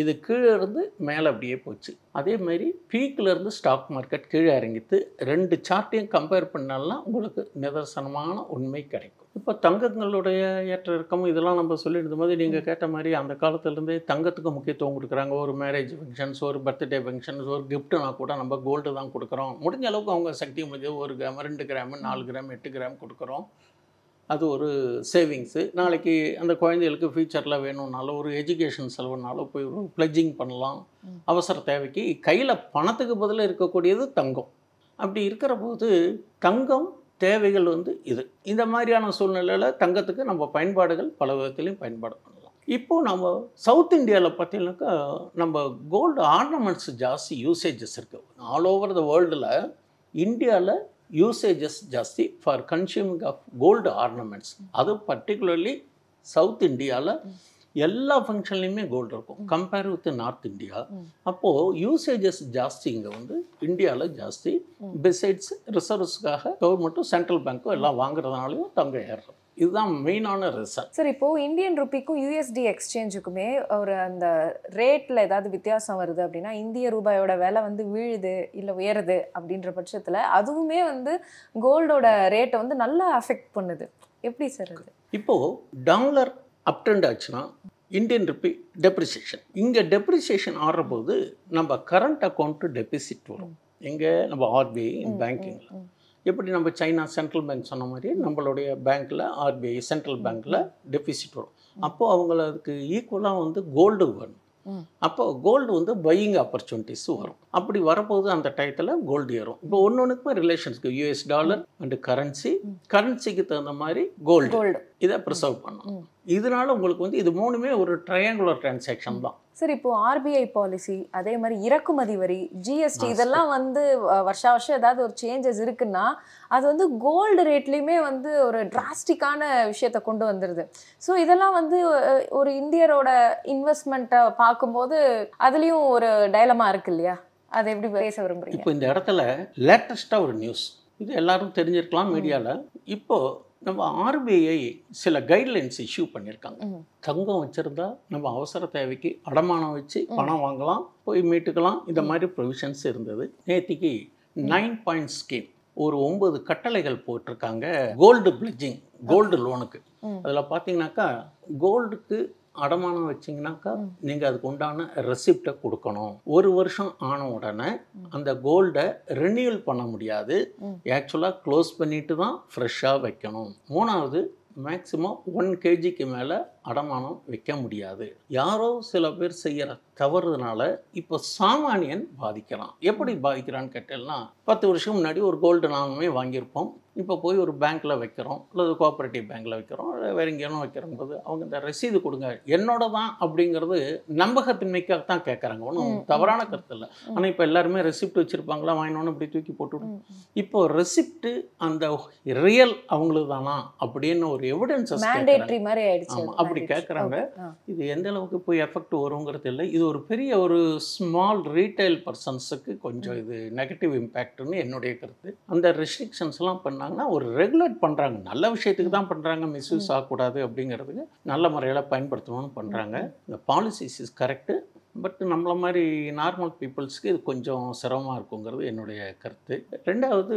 இது கீழே இருந்து மேலே அப்படியே போச்சு. அதே மாதிரி பீக்கிலேருந்து ஸ்டாக் மார்க்கெட் கீழே இறங்கிட்டு 2 சார்ட்டையும் கம்பேர் பண்ணாலாம் உங்களுக்கு நிதர்சனமான உண்மை கிடைக்கும். இப்போ தங்கங்களுடைய ஏற்ற இறக்கம் இதெல்லாம் நம்ம சொல்லியிருந்த மாதிரி நீங்கள் கேட்ட மாதிரி அந்த காலத்துலேருந்தே தங்கத்துக்கு முக்கியத்துவம் கொடுக்குறாங்க. ஒரு மேரேஜ் ஃபங்க்ஷன்ஸ், ஒரு பர்த்டே ஃபங்க்ஷன்ஸ், ஒரு கிஃப்ட்டுனா கூட நம்ம கோல்டு தான் கொடுக்குறோம். முடிஞ்ச அளவுக்கு அவங்க சக்தி முடிஞ்சது 1 கிராம், 2 கிராம், 4 கிராம், 8 கிராம் கொடுக்குறோம். அது ஒரு சேவிங்ஸு. நாளைக்கு அந்த குழந்தைகளுக்கு ஃபியூச்சரில் வேணும்னாலும் ஒரு எஜுகேஷன் செலவுனாலும் போய் ஒரு ப்ளட்ஜிங் பண்ணலாம். அவசர தேவைக்கு கையில் பணத்துக்கு பதிலாக இருக்கக்கூடியது தங்கம். அப்படி இருக்கிற போது தங்கம் தேவைகள் வந்து இது. இந்த மாதிரியான சூழ்நிலையில் தங்கத்துக்கு நம்ம பயன்பாடுகள் பல விதத்துலையும் பயன்பாடு பண்ணலாம். இப்போது நம்ம சவுத் இந்தியாவில் பார்த்தீங்கன்னாக்கா நம்ம கோல்டு ஆர்னமெண்ட்ஸ் ஜாஸ்தி யூசேஜஸ் இருக்குது. ஆல் ஓவர் த வேர்ல்டில் இந்தியாவில் யூசேஜஸ் ஜாஸ்தி for consuming of gold ornaments. அது பர்டிகுலர்லி சவுத் இந்தியாவில் எல்லா ஃபங்க்ஷன்லையுமே கோல்டு இருக்கும் கம்பேர் வித் நார்த் இந்தியா. அப்போது யூசேஜஸ் ஜாஸ்தி இங்கே வந்து இந்தியாவில் ஜாஸ்தி. பிசைட்ஸ் ரிசர்வ்ஸ்க்காக கவர்மெண்ட்டும் சென்ட்ரல் பேங்க்கும் எல்லாம் வாங்குறதுனாலையும் தங்கம் ஏறுறோம். இதுதான் மெயினான ரீசன். சார், இப்போது இந்தியன் ருப்பிக்கும் யூஎஸ்டி எக்ஸ்சேஞ்சுக்குமே ஒரு அந்த ரேட்டில் ஏதாவது வித்தியாசம் வருது அப்படின்னா இந்திய ரூபாயோட விலை வந்து வீழுது இல்லை உயருது அப்படின்ற பட்சத்தில் அதுவுமே வந்து கோல்டோட ரேட்டை வந்து நல்லா அஃபெக்ட் பண்ணுது. எப்படி சார் அது? இப்போது டாலர் அப் ட்ரெண்ட் ஆச்சுன்னா இந்தியன் ருப்பி டெப்ரிசியேஷன். இங்கே டெப்ரிசியேஷன் ஆடுறபோது நம்ம கரண்ட் அக்கௌண்ட்டு டெபிசிட் வரும். எங்கே? நம்ம ஆர்பிஐ பேங்கிங்கில். எப்படி நம்ம சைனா சென்ட்ரல் பேங்க் சொன்ன மாதிரி நம்மளுடைய பேங்க்கில் ஆர்பிஐ சென்ட்ரல் பேங்க்கில் டெபிசிட் வரும். அப்போது அவங்கள அதுக்கு ஈக்குவலாக வந்து கோல்டு வரும். அப்போ கோல்டு வந்து பையிங் ஆப்பர்ச்சுனிட்டிஸ் வரும். அப்படி வரப்போது அந்த டயத்தில் கோல்டு ஏறும். இப்போ ஒன்றுக்குமே ரிலேஷன்ஸ்க்கு யூஎஸ் டாலர் அண்டு கரன்சிக்கு தகுந்த மாதிரி கோல்டு இதை ப்ரிசர்வ் பண்ணும். இதனால உங்களுக்கு வந்து இது 3மே ஒரு ட்ரையாங்குலர் டிரான்சாக்ஷன் தான். சார், இப்போ ஆர்பிஐ பாலிசி, அதே மாதிரி இறக்குமதி வரி, ஜிஎஸ்டி இதெல்லாம் வந்து வருஷா வருஷம் ஏதாவது ஒரு சேஞ்சஸ் இருக்குன்னா அது வந்து கோல்டு ரேட்லேயுமே வந்து ஒரு டிராஸ்டிக்கான விஷயத்தை கொண்டு வந்துடுது. ஸோ இதெல்லாம் வந்து ஒரு இந்தியரோட இன்வெஸ்ட்மெண்ட்டை பார்க்கும்போது அதுலேயும் ஒரு டைலமா இருக்கு இல்லையா? அதை எப்படி பேச விரும்புறீங்க? இப்போ இந்த இடத்துல லேட்டஸ்ட்டாக ஒரு நியூஸ், இது எல்லாரும் தெரிஞ்சிருக்கலாம் மீடியாவில். இப்போது நம்ம ஆர்பிஐ சில கைட்லைன்ஸ் இஷ்யூ பண்ணியிருக்காங்க. தங்கம் வச்சுருந்தா நம்ம அவசர தேவைக்கு அடமானம் வச்சு பணம் வாங்கலாம், போய் மீட்டுக்கலாம். இந்த மாதிரி ப்ரொவிஷன்ஸ் இருந்தது. நேற்றுக்கு 9 பாயிண்ட் ஸ்கீம் ஒரு 9 கட்டளைகள் போட்டிருக்காங்க கோல்டு பிளட்ஜிங், கோல்டு லோனுக்கு. அதில் பார்த்தீங்கன்னாக்கா கோல்டுக்கு அடமானம் வச்சிங்கனாக்கா நீங்கள் அதுக்கு உண்டான ரெசிப்டை கொடுக்கணும். 1 வருஷம் ஆன உடனே அந்த கோல்டை ரினியூவல் பண்ண முடியாது. ஆக்சுவலாக க்ளோஸ் பண்ணிட்டு தான் ஃப்ரெஷ்ஷாக வைக்கணும். 3வது மேக்ஸிமம் 1 kgக்கு மேலே அடமானம் வைக்க முடியாது. யாரோ சில பேர் செய்கிற தவறுனால இப்போ சாமானியன் பாதிக்கிறான். எப்படி பாதிக்கிறான்னு கேட்டேன்னா 10 வருஷம் முன்னாடி ஒரு கோல்டு நாமே வாங்கியிருப்போம். இப்போ போய் ஒரு பேங்க்கில் வைக்கிறோம், அல்லது கோஆப்ரேட்டிவ் பேங்க்கில் வைக்கிறோம், வேறு எங்கேயும் வைக்கிறோம் போது அவங்க இந்த ரசீது கொடுங்க என்னோட தான் அப்படிங்கிறது நம்பகத்தன்மைக்காக தான் கேட்குறாங்க. ஒன்றும் தவறான கருத்து இல்லை. ஆனால் இப்போ எல்லாருமே ரெசிப்ட் வச்சுருப்பாங்களா, வாங்கினோன்னு இப்படி தூக்கி போட்டுவிடும். இப்போ ரெசிப்ட் அந்த ரியல் அவங்களுக்கு தானா அப்படின்னு ஒரு எவிடன்ஸஸ் மேண்டேட்டரி மாதிரி ஆயிடுச்சு. ஆமாம், அப்படி அப்படி கேட்குறாங்க. இது எந்த அளவுக்கு போய் எஃபெக்ட் வருங்கிறது இல்லை. இது ஒரு பெரிய ஒரு ஸ்மால் ரீட்டைல் பர்சன்ஸுக்கு கொஞ்சம் இது நெகட்டிவ் இம்பேக்ட்னு என்னுடைய கருத்து. அந்த ரெஸ்ட்ரிக்ஷன்ஸ்லாம் பண்ணாங்கன்னா ஒரு ரெகுலேட் பண்ணுறாங்க, நல்ல விஷயத்துக்கு தான் பண்ணுறாங்க, மிஸ்யூஸ் ஆகக்கூடாது அப்படிங்கிறதுக்கு நல்ல முறையில் பயன்படுத்தணும்னு பண்ணுறாங்க. இந்த பாலிசிஸ் இஸ் கரெக்டு. பட் நம்மள மாதிரி நார்மல் பீப்புள்ஸ்க்கு இது கொஞ்சம் சிரமமாக இருக்குங்கிறது என்னுடைய கருத்து. ரெண்டாவது,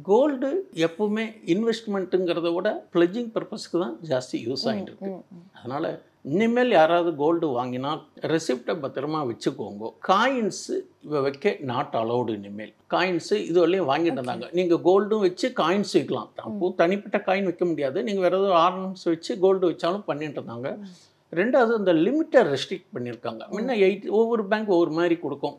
கோல்டு எப்பவுமே இன்வெஸ்ட்மெண்ட்டுங்கிறத விட பிளட்ஜிங் பர்பஸ்க்கு தான் ஜாஸ்தி யூஸ் ஆகிட்டு இருக்கு. அதனால் இனிமேல் யாராவது கோல்டு வாங்கினால் ரெசிப்டை பத்திரமா வச்சுக்கோங்க. காயின்ஸு வைக்க நாட் அலௌடு. இனிமேல் காயின்ஸு இது வரையும் வாங்கிட்டு இருந்தாங்க. நீங்கள் கோல்டும் வச்சு காயின்ஸ் வைக்கலாம். அப்போ தனிப்பட்ட காயின் வைக்க முடியாது. நீங்கள் வேறு ஏதோ ஆர்னமெண்ட்ஸ் வச்சு கோல்டு வச்சாலும் பண்ணிட்டு இருந்தாங்க. ரெண்டாவது, இந்த லிமிட்டை ரெஸ்ட்ரிக்ட் பண்ணியிருக்காங்க. முன்ன ஒவ்வொரு பேங்க் ஒவ்வொரு மாதிரி கொடுக்கும்,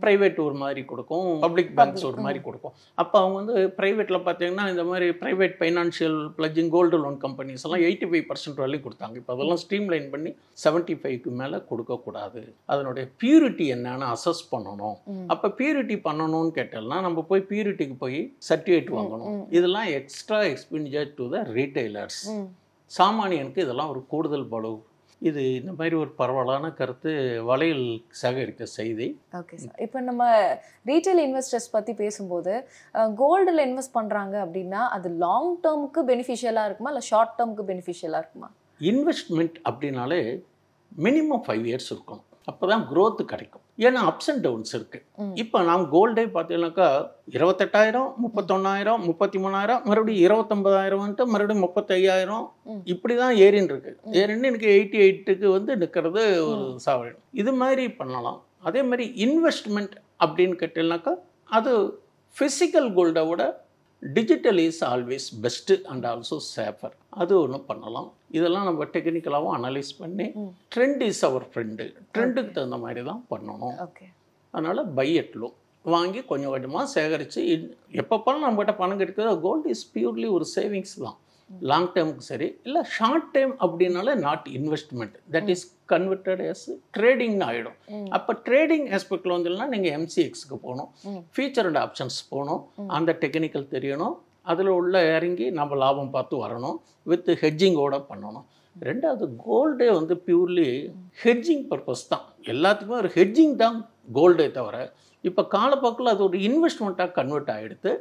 ப்ரைவேட் ஒரு மாதிரி கொடுக்கும், பப்ளிக் பேங்க்ஸ் ஒரு மாதிரி கொடுக்கும். அப்போ அவங்க வந்து ப்ரைவேட்டில் பார்த்தீங்கன்னா இந்த மாதிரி private financial pledging gold loan companies எல்லாம் 85% வரையும் கொடுத்தாங்க. இப்போ அதெல்லாம் ஸ்ட்ரீம்லைன் பண்ணி 75க்கு மேலே கொடுக்கக்கூடாது. அதனுடைய பியூரிட்டி என்னன்னு அசஸ் பண்ணணும். அப்போ பியூரிட்டி பண்ணணும்னு கேட்டோம்னா நம்ம போய் பியூரிட்டிக்கு போய் சர்டிஃபிகேட் வாங்கணும். இதெல்லாம் extra expenditure to the retailers. சாமானியனுக்கு இதெல்லாம் ஒரு கூடுதல் பளு. இது இந்த மாதிரி ஒரு பரவலான கருத்து வலையில் சேகரித்த செய்தி. ஓகே சார், இப்போ நம்ம ரீட்டைல் இன்வெஸ்டர்ஸ் பற்றி பேசும்போது கோல்டில் இன்வெஸ்ட் பண்ணுறாங்க அப்படின்னா அது லாங் டேர்முக்கு பெனிஃபிஷியலாக இருக்குமா இல்லை ஷார்ட் டேர்முக்கு பெனிஃபிஷியலாக இருக்குமா? இன்வெஸ்ட்மெண்ட் அப்படின்னாலே மினிமம் 5 இயர்ஸ் இருக்கணும். அப்போ தான் க்ரோத்து கிடைக்கும். ஏன்னா அப்ஸ் அண்ட் டவுன்ஸ் இருக்குது. இப்போ நாம் கோல்டே பார்த்தீங்கன்னாக்கா 28,000, 31,000, 33,000, மறுபடியும் 29,000, மறுபடியும் 35,000 இப்படி தான் ஏறின்னு இருக்கு. ஏறின்னு எனக்கு 88க்கு வந்து நிற்கிறது ஒரு சாவரம். இது மாதிரி பண்ணலாம். அதே மாதிரி இன்வெஸ்ட்மெண்ட் அப்படின்னு கேட்டீங்கன்னாக்கா அது ஃபிசிக்கல் கோல்டை விட digital is always best and also safer. அது ஒன்று பண்ணலாம். இதெல்லாம் நம்ம டெக்னிக்கலாகவும் அனலைஸ் பண்ணி ட்ரெண்ட் இஸ் அவர் ஃப்ரெண்டு, ட்ரெண்டுக்கு தகுந்த மாதிரி தான் பண்ணணும். அதனால் பை அட் லோ வாங்கி கொஞ்சம் கொஞ்சமாக சேகரித்து எப்பப்போலாம் நம்மகிட்ட பணம் கிடைக்குதோ கோல்டு இஸ் பியூர்லி ஒரு சேவிங்ஸ் தான். லாங் டேர்முக்கு சரி, இல்லை ஷார்ட் டைம் அப்படின்னால not investment, that is converted as ட்ரேடிங்னு ஆகிடும். அப்போ ட்ரேடிங் ஆஸ்பெக்டில் வந்துன்னா நீங்கள் MCXக்கு போகணும், ஃபியூச்சர் அண்ட் ஆப்ஷன்ஸ் போகணும், அந்த டெக்னிக்கல் தெரியணும், அதில் உள்ள இறங்கி நம்ம லாபம் பார்த்து வரணும், வித் ஹெட்ஜிங்கோடு பண்ணணும். ரெண்டாவது, கோல்டே வந்து பியூர்லி ஹெட்ஜிங் பர்பஸ் தான். எல்லாத்துக்குமே ஒரு ஹெட்ஜிங் தான் கோல்டே தவிர இப்போ காலப்போக்கில் அது ஒரு இன்வெஸ்ட்மெண்ட்டாக கன்வெர்ட் ஆகிடுது.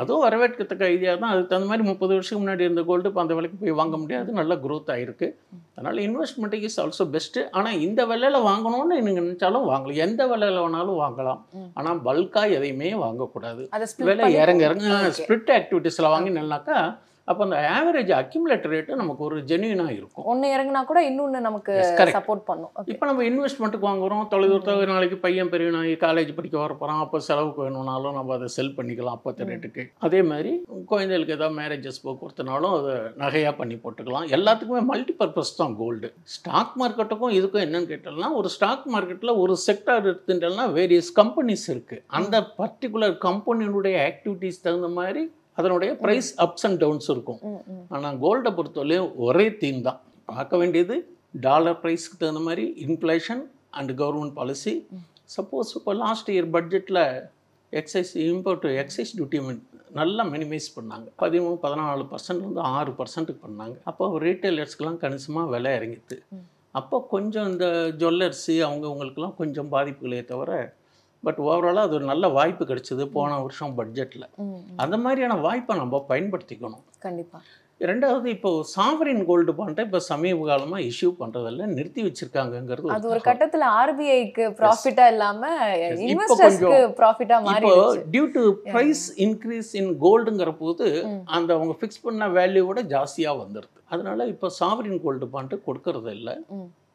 அதுவும் வரவேற்கத்தக்க ஐடியா தான். அதுக்கு தகுந்த மாதிரி 30 வருஷத்துக்கு முன்னாடி இருந்த கோல்டு இப்போ அந்த விலைக்கு போய் வாங்க முடியாது, நல்ல க்ரோத் ஆகிருக்கு. அதனால் இன்வெஸ்ட்மெண்ட்டுக்கு இஸ் ஆல்சோ பெஸ்ட்டு. ஆனால் இந்த விலையில் வாங்கணும்னு நீங்கள் நினச்சாலும் வாங்கலாம், எந்த விலையில் வேணாலும் வாங்கலாம். ஆனால் பல்காக எதையுமே வாங்கக்கூடாது. விலை இறங்க ஸ்பிளிட் ஆக்டிவிட்டீஸில் வாங்கினாக்கா அப்போ அந்த ஆவரேஜ் அக்யூமுலேட்டர் ரேட்டு நமக்கு ஒரு ஜென்யூனாக இருக்கும். ஒன்று இறங்கினா கூட இன்னொன்று நமக்கு சப்போர்ட் பண்ணும். இப்போ நம்ம இன்வெஸ்ட்மெண்ட்டுக்கு வாங்குகிறோம், தொலைதூரத்தை நாளைக்கு பையன் பெரியவனாகி காலேஜ் படிக்க வர போகிறான், அப்போ செலவுக்கு வேணும்னாலும் நம்ம அதை செல் பண்ணிக்கலாம் அப்போத்த ரேட்டுக்கு. அதே மாதிரி குழந்தைகளுக்கு ஏதாவது மேரேஜஸ் போக்குவரத்துனாலும் அதை நகையாக பண்ணி போட்டுக்கலாம். எல்லாத்துக்குமே மல்டி பர்பஸ் தான் கோல்டு. ஸ்டாக் மார்க்கெட்டுக்கும் இதுக்கும் என்னன்னு கேட்டோம்னா, ஒரு ஸ்டாக் மார்க்கெட்டில் ஒரு செக்டார் எடுத்துட்டோம்னா வேரியஸ் கம்பெனிஸ் இருக்குது. அந்த பர்டிகுலர் கம்பெனியுடைய ஆக்டிவிட்டீஸ் தகுந்த மாதிரி அதனுடைய ப்ரைஸ் அப்ஸ் அண்ட் டவுன்ஸ் இருக்கும். ஆனால் கோல்டை பொறுத்தவரையும் ஒரே தீம் தான். பார்க்க வேண்டியது டாலர் ப்ரைஸ்க்கு தகுந்த மாதிரி inflation and government policy. Suppose இப்போ லாஸ்ட் இயர் பட்ஜெட்டில் எக்ஸைஸ் டியூட்டி நல்லா மினிமைஸ் பண்ணாங்க. 13-14% 6% பண்ணாங்க. அப்போ ரீட்டைலர்ஸ்க்கெலாம் கணிசமாக விலை இறங்கிது. அப்போ கொஞ்சம் இந்த ஜுவல்லர்ஸு அவங்களுக்கெல்லாம் கொஞ்சம் பாதிப்புகளே தவிர பட் ஓவராலாக அது ஒரு நல்ல வாய்ப்பு கிடைச்சிது போன வருஷம் பட்ஜெட்டில். அந்த மாதிரியான வாய்ப்பை நம்ம பயன்படுத்திக்கணும் கண்டிப்பாக. ரெண்டாவது, இப்போ சாவரின் கோல்டு பாண்டை இப்போ சமீப காலமாக இஷ்யூ பண்ணுறதில்ல, நிறுத்தி வச்சிருக்காங்கிறது. அது ஒரு கட்டத்தில் RBIக்கு ப்ராஃபிட்டாக இல்லாமல் இன்வெஸ்டர்ஸ்க்கு ப்ராஃபிட்டாக மாறி. இப்போ due to price increase in கோல்டுங்கிற போது அந்த அவங்க ஃபிக்ஸ் பண்ண வேல்யூவோட ஜாஸ்தியாக வந்துடுது. அதனால இப்போ சாவரின் கோல்டு பாண்டு கொடுக்கறது இல்லை.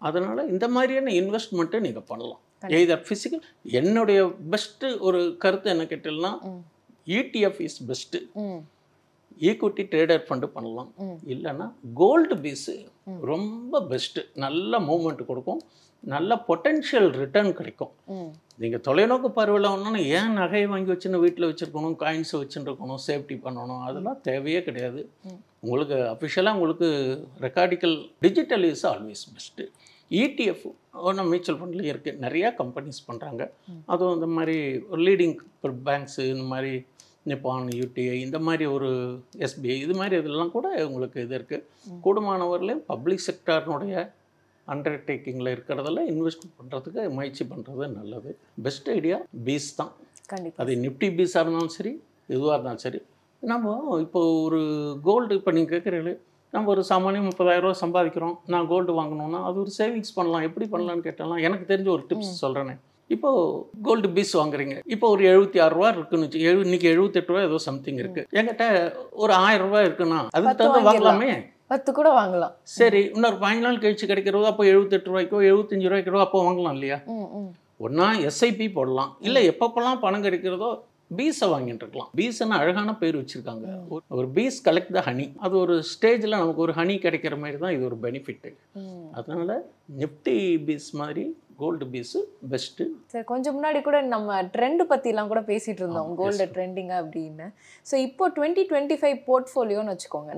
அதனால் இந்த மாதிரியான இன்வெஸ்ட்மெண்ட்டை நீங்கள் பண்ணலாம். Either physical. என்னுடைய பெஸ்ட்டு ஒரு கருத்து என்ன கேட்டீங்கன்னா, ETF is best. Equity traded fund பண்ணலாம். இல்லைன்னா கோல்டு பீஸு ரொம்ப பெஸ்ட்டு. நல்ல மூவ்மெண்ட் கொடுக்கும், நல்ல பொட்டென்ஷியல் ரிட்டர்ன் கிடைக்கும். நீங்கள் தொலைநோக்கு பார்வையில் ஒன்றுனா ஏன் நகையை வாங்கி வச்சுன்னு வீட்டில் வச்சுருக்கணும், காயின்ஸை வச்சுருக்கணும், சேஃப்டி பண்ணணும், அதெல்லாம் தேவையே கிடையாது. உங்களுக்கு அஃபிஷியலாக உங்களுக்கு ரெக்கார்டிக்கல் digital is always best. ETF ஒன்றும் மியூச்சுவல் ஃபண்ட்லேயும் இருக்குது, நிறையா கம்பெனிஸ் பண்ணுறாங்க. அதுவும் இந்த மாதிரி லீடிங் பேங்க்ஸு இந்த மாதிரி நிப்பான், யூடிஐ இந்த மாதிரி ஒரு எஸ்பிஐ இது மாதிரி இதெல்லாம் கூட உங்களுக்கு இது இருக்குது. கூடுமானவர்களையும் பப்ளிக் செக்டாரினுடைய அண்டர்டேக்கிங்கில் இருக்கிறதில் இன்வெஸ்ட் பண்ணுறதுக்கு முயற்சி பண்ணுறது நல்லது. பெஸ்ட் ஐடியா பீஸ் தான். கண்டிப்பாக அது நிஃப்டி பீஸாக இருந்தாலும் சரி, எதுவாக இருந்தாலும் சரி. நம்ம இப்போ ஒரு கோல்டு இப்போ நீங்கள் கேட்குறீங்களே, நம்ம ஒரு சாமானியம் 30,000 ரூபா சம்பாதிக்கிறோம், நான் கோல்டு வாங்கணுன்னா அது ஒரு சேவிங்ஸ் பண்ணலாம். எப்படி பண்ணலான்னு கேட்டாலாம் எனக்கு தெரிஞ்ச ஒரு டிப்ஸ் சொல்கிறேனே. இப்போது கோல்டு பீஸ் வாங்குறீங்க, இப்போ ஒரு 76 ரூபா இருக்குன்னு வச்சு, இன்றைக்கி 78 ரூபா ஏதோ சம்திங் இருக்குது. என்கிட்ட ஒரு 1000 ரூபா இருக்குன்னா அதுக்கு தகுந்த வாங்கலாமே. 10 கூட வாங்கலாம். சரி, இன்னொரு 15 நாள் கழிச்சு கிடைக்கிறதோ அப்போ 78 ரூபாய்க்கோ 75 ரூபாய்க்கோ அப்போ வாங்கலாம் இல்லையா? ஒன்றா எஸ்ஐபி போடலாம், இல்லை எப்பப்பெல்லாம் பணம் கிடைக்கிறதோ பீஸை வாங்கிட்டு இருக்கலாம். பீஸ்ன்னு அழகான பேர் வச்சுருக்காங்க. ஒரு பீஸ் கலெக்ட் த ஹனி. அது ஒரு ஸ்டேஜில் நமக்கு ஒரு ஹனி கிடைக்கிற மாதிரி தான் இது ஒரு பெனிஃபிட்டு. அதனால் நிஃப்டி பீஸ் மாதிரி கோல்டு பீஸு பெஸ்ட்டு. சரி, கொஞ்சம் முன்னாடி கூட நம்ம ட்ரெண்டு பற்றிலாம் கூட பேசிகிட்டு இருந்தோம், கோல்டு ட்ரெண்டிங்காக அப்படின்னு. ஸோ இப்போ 2025 போர்ட்ஃபோலியோன்னு வச்சுக்கோங்க.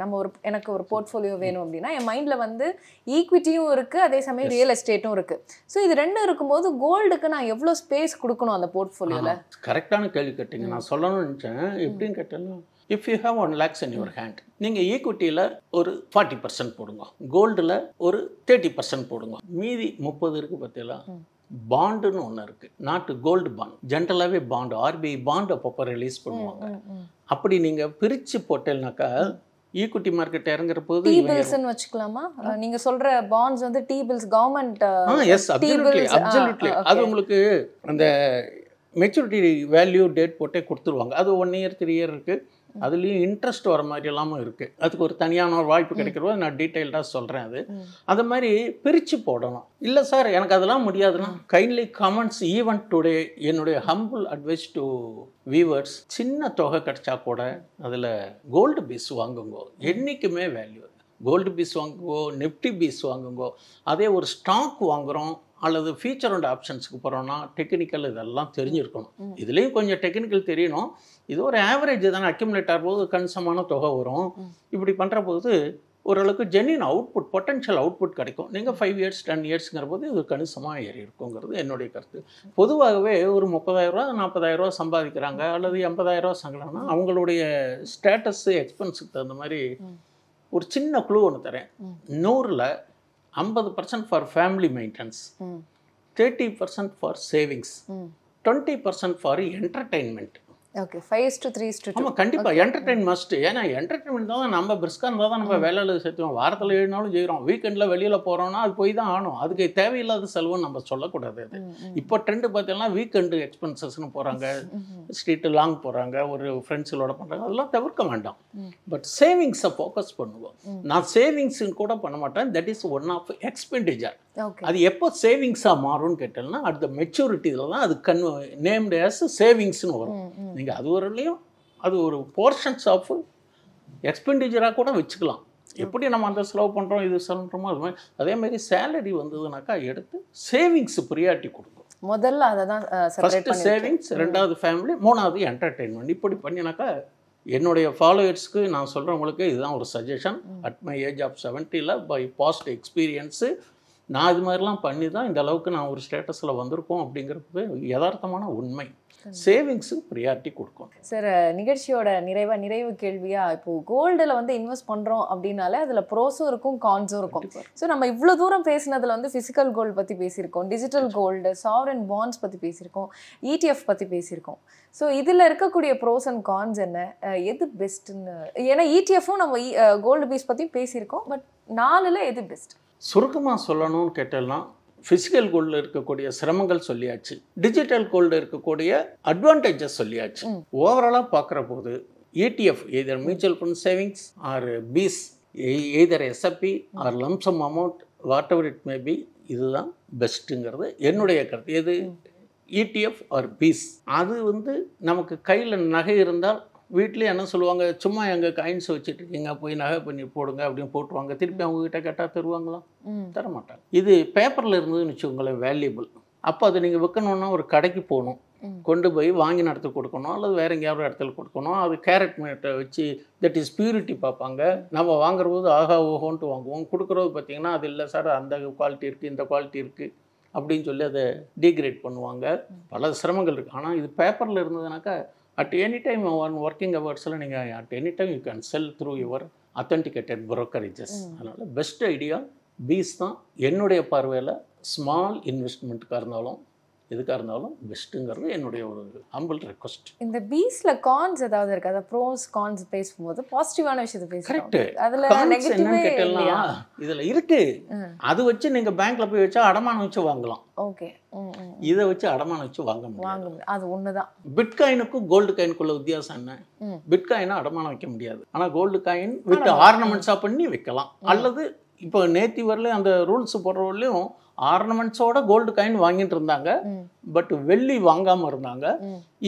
எனக்கு ஒரு போர்ட்ஃபோலியோ வேணும் அப்படின்னா என் மைண்டில் வந்து ஈக்விட்டியும் இருக்குது, அதே சமயம் ரியல் எஸ்டேட்டும் இருக்குது. ஸோ இது ரெண்டும் இருக்கும்போது கோல்டுக்கு நான் எவ்வளோ ஸ்பேஸ் கொடுக்கணும் அந்த போர்ட்ஃபோலியோவில்? கரெக்டான கேள்வி கேட்டீங்க. நான் சொல்லணும்னு நினச்சேன். எப்படின்னு கேட்டேன்னா, if you have 1 lakhs in your hand, நீங்கள் ஈக்விட்டியில் ஒரு 40% போடுங்க, கோல்டில் ஒரு 30% போடுங்க, மீதி 30 இருக்குது. பார்த்தீங்களா, பாண்டுன்னு ஒன்று இருக்குது, நாட்டு கோல்டு பாண்ட். ஜென்ரலாகவே பாண்டு, ஆர்பிஐ பாண்டு அப்பப்போ ரிலீஸ் பண்ணுவாங்க. அப்படி நீங்கள் பிரித்து போட்டேன்னாக்கா ஈக்விட்டி மார்க்கெட் இறங்குற போது T-bills-ன்னு வச்சுக்கலாமா? நீங்க சொல்ற பாண்ட்ஸ் வந்து T-bills கவர்மெண்ட். S, absolutely. அது உங்களுக்கு அந்த மெச்சூரிட்டி வேல்யூ டேட் போட்டே கொடுத்துருவாங்க. அது 1 year 3 year இருக்குது. அதுலேயும் இன்ட்ரெஸ்ட் வர மாதிரி எல்லாமும் இருக்குது. அதுக்கு ஒரு தனியான ஒரு வாய்ப்பு கிடைக்கிறதோ நான் டீட்டெயில்டாக சொல்கிறேன். அது மாதிரி பிரித்து போடணும். இல்லை சார் எனக்கு அதெல்லாம் முடியாதுன்னா கைண்ட்லி கமெண்ட்ஸ் ஈவன் டுடே. என்னுடைய ஹம்பிள் அட்வைஸ் டு வியூவர்ஸ், சின்ன தொகை கிடைச்சா கூட அதில் கோல்டு பீஸ் வாங்குங்கோ. என்றைக்குமே வேல்யூ. கோல்டு பீஸ் வாங்குங்கோ, நிஃப்டி பீஸ் வாங்குங்கோ. அதே ஒரு ஸ்டாக் வாங்குகிறோம் அல்லது ஃபியூச்சர் அண்ட் ஆப்ஷன்ஸுக்கு போகிறோன்னா டெக்னிக்கல் இதெல்லாம் தெரிஞ்சிருக்கணும். இதுலேயும் கொஞ்சம் டெக்னிக்கல் தெரியணும். இது ஒரு ஆவரேஜ் தானே, அக்யூமுலேட் ஆகும்போது கணிசமான தொகை வரும். இப்படி பண்ணுற போது ஓரளவுக்கு ஜென்யூன் அவுட்புட், பொட்டன்ஷியல் அவுட்புட் கிடைக்கும். நீங்கள் 5 years 10 yearsங்கிற போது இது கணிசமாக ஏறி இருக்குங்கிறது என்னுடைய கருத்து. பொதுவாகவே ஒரு 30,000 ரூபா 40,000 ரூபா சம்பாதிக்கிறாங்க அல்லது 80,000 ரூபா சங்கலாம்னா அவங்களுடைய ஸ்டேட்டஸு எக்ஸ்பென்ஸுக்கு தகுந்த மாதிரி ஒரு சின்ன க்ளூ ஒன்று தரேன். 100ல் 50% for family maintenance, 30% for savings, 20% for entertainment. Okay, 5:3:2. ஆமாம், கண்டிப்பாக என்டர்டெயின் மஸ்ட். ஏன்னா என்டர்டெயின்மெண்ட் தான் நம்ம பிரிஸ்காக இருந்தால் தான் நம்ம வேலையில் சேர்த்துவோம். வாரத்தில் 7 நாளும் செய்கிறோம். வீக்கெண்டில் வெளியில் போகிறோன்னா அது போய் தான் ஆகணும். அதுக்கு தேவையில்லாத செலவுன்னு நம்ம சொல்லக்கூடாது. அது இப்போ ட்ரெண்டு பார்த்தீங்கன்னா வீக்கெண்டு எக்ஸ்பென்சஸ்ன்னு போகிறாங்க, ஸ்ட்ரீட்டு லாங் போகிறாங்க, ஒரு ஃப்ரெண்ட்ஸுகளோட பண்ணுறாங்க. அதெல்லாம் தவிர்க்க வேண்டாம். பட் சேவிங்ஸை ஃபோக்கஸ் பண்ணுவோம். நான் சேவிங்ஸுன்னு கூட பண்ண மாட்டேன். That is one of expenditure. அது எப்போ சேவிங்ஸாக மாறும்னு கேட்டோம்னா அடுத்த மெச்சூரிட்டியில் தான் அது நேம்டு ஆஸ் சேவிங்ஸ்னு வரும். நீங்கள் அது வரலையும் அது ஒரு போர்ஷன்ஸ் ஆஃப் எக்ஸ்பெண்டிச்சராக கூட வச்சுக்கலாம். எப்படி நம்ம அந்த செலவு பண்ணுறோம் இது சொல்கிறோமோ அது மாதிரி. அதே மாதிரி சேலரி வந்ததுனாக்கா எடுத்து சேவிங்ஸ் ப்ரியாரிட்டி கொடுக்கும். முதல்ல அதை தான் ஃபஸ்ட்டு சேவிங்ஸ், 2வது ஃபேமிலி, 3வது என்டர்டெயின்மெண்ட். இப்படி பண்ணினாக்கா என்னுடைய ஃபாலோவர்ஸ்க்கு நான் சொல்கிறவங்களுக்கு இதுதான் ஒரு suggestion. At my age of 70ல் பை பாஸ்ட் எக்ஸ்பீரியன்ஸு நான் இது மாதிரிலாம் பண்ணி தான் இந்த அளவுக்கு நான் ஒரு ஸ்டேட்டஸில் வந்திருக்கோம். அப்படிங்கிறது யதார்த்தமான உண்மை. சேவிங்ஸுக்கு ப்ரியாரிட்டி கொடுக்கும். சார், நிகழ்ச்சியோட நிறைவு கேள்வியாக, இப்போது கோல்டில் வந்து இன்வெஸ்ட் பண்ணுறோம் அப்படின்னாலே அதில் ப்ரோஸும் இருக்கும் கான்ஸும் இருக்கும். ஸோ நம்ம இவ்வளோ தூரம் பேசினதில் வந்து ஃபிசிக்கல் கோல்டு பற்றி பேசியிருக்கோம், டிஜிட்டல் கோல்டு, சாவரன் பாண்ட்ஸ் பற்றி பேசியிருக்கோம், ETF பற்றி பேசியிருக்கோம். ஸோ இதில் இருக்கக்கூடிய ப்ரோஸ் அண்ட் கான்ஸ் என்ன, எது பெஸ்ட்டுன்னு? ஏன்னா ETF-ம் நம்ம கோல்டு பீஸ் பற்றியும் பேசியிருக்கோம். பட் 4ல் எது பெஸ்ட்? சுருக்கமாக சொல்லணும்னு கேட்டேன்னா ஃபிசிக்கல் கோல்டில் இருக்கக்கூடிய சிரமங்கள் சொல்லியாச்சு, டிஜிட்டல் கோல்டில் இருக்கக்கூடிய அட்வான்டேஜஸ் சொல்லியாச்சு. ஓவராலாக பார்க்குற போது ETF either mutual fund savings or பீஸ், either SFP or lump sum amount, whatever it may be, இதுதான் பெஸ்ட்டுங்கிறது என்னுடைய கருத்து. எது ETF ஆர் பீஸ். அது வந்து நமக்கு கையில் நகை இருந்தால் வீட்லேயே என்ன சொல்லுவாங்க, சும்மா எங்கள் காயின்ஸ் வச்சுட்டு இருக்கீங்க, போய் நகை பண்ணி போடுங்க அப்படின்னு போட்டுருவாங்க. திருப்பி அவங்ககிட்ட கேட்டால் தருவாங்களா? தரமாட்டாங்க. இது பேப்பரில் இருந்ததுன்னு வச்சுக்கோங்களேன், வேல்யூபிள். அப்போ அதை நீங்கள் விற்கணுன்னா ஒரு கடைக்கு போகணும், கொண்டு போய் வாங்கி நடத்து கொடுக்கணும், அல்லது வேறு எங்கேயாவது இடத்துல கொடுக்கணும். அது கேரட் மீட்டை வச்சு தட் இஸ் பியூரிட்டி பார்ப்பாங்க. நம்ம வாங்குற போது ஆஹா ஓஹோன்ட்டு வாங்குவோம். கொடுக்குறது பார்த்திங்கன்னா அது இல்லை சார், அந்த குவாலிட்டி இருக்குது, இந்த குவாலிட்டி இருக்குது அப்படின்னு சொல்லி அதை டீக்ரேட் பண்ணுவாங்க. பல சிரமங்கள் இருக்குது. ஆனால் இது பேப்பரில் இருந்ததுனாக்கா at any time one working ஹவர்ஸில் நீங்கள் at any time you can sell through your authenticated brokerages. அதனால் பெஸ்ட் ஐடியா பீஸ் தான் என்னுடைய பார்வையில். ஸ்மால் இன்வெஸ்ட்மெண்ட்டுக்காக இருந்தாலும் எதுக்காக இருந்தாலும் பெஸ்ட்டுங்கிறது என்னுடைய ஒரு ஹம்பிள் ரெக்வஸ்ட். இந்த பீஸ்ல கான்ஸ் ஏதாவது இருக்கு? அத ப்ரோஸ் கான்ஸ் பேசும்போது பாசிட்டிவான விஷயத்தை பேசுறோம். கரெக்ட். அதுல நெகட்டிவே இல்லையா? இதுல இருக்கு. அது வச்சு நீங்க பேங்க்ல போய் வச்சா அடமானம் வச்சு வாங்கலாம். ஓகே. இதை வச்சு அடமானம் வச்சு வாங்க வாங்க முடியாது. அது ஒண்ணுதான். பிட்காயினுக்கும் கோல்டு காயினுக்குள்ள வித்தியாசம் என்ன? பிட்காயினை அடமானம் வைக்க முடியாது. ஆனா கோல்டு காயின் வித் ஆர்னமெண்ட்ஸா பண்ணி வைக்கலாம். அல்லது இப்போ நேத்தி வரலையும் அந்த ரூல்ஸ் போடுறவர்களையும் ஆர்னமெண்ட்ஸோட கோல்டு காயின் வாங்கிட்டு இருந்தாங்க. பட் வெள்ளி வாங்காம இருந்தாங்க.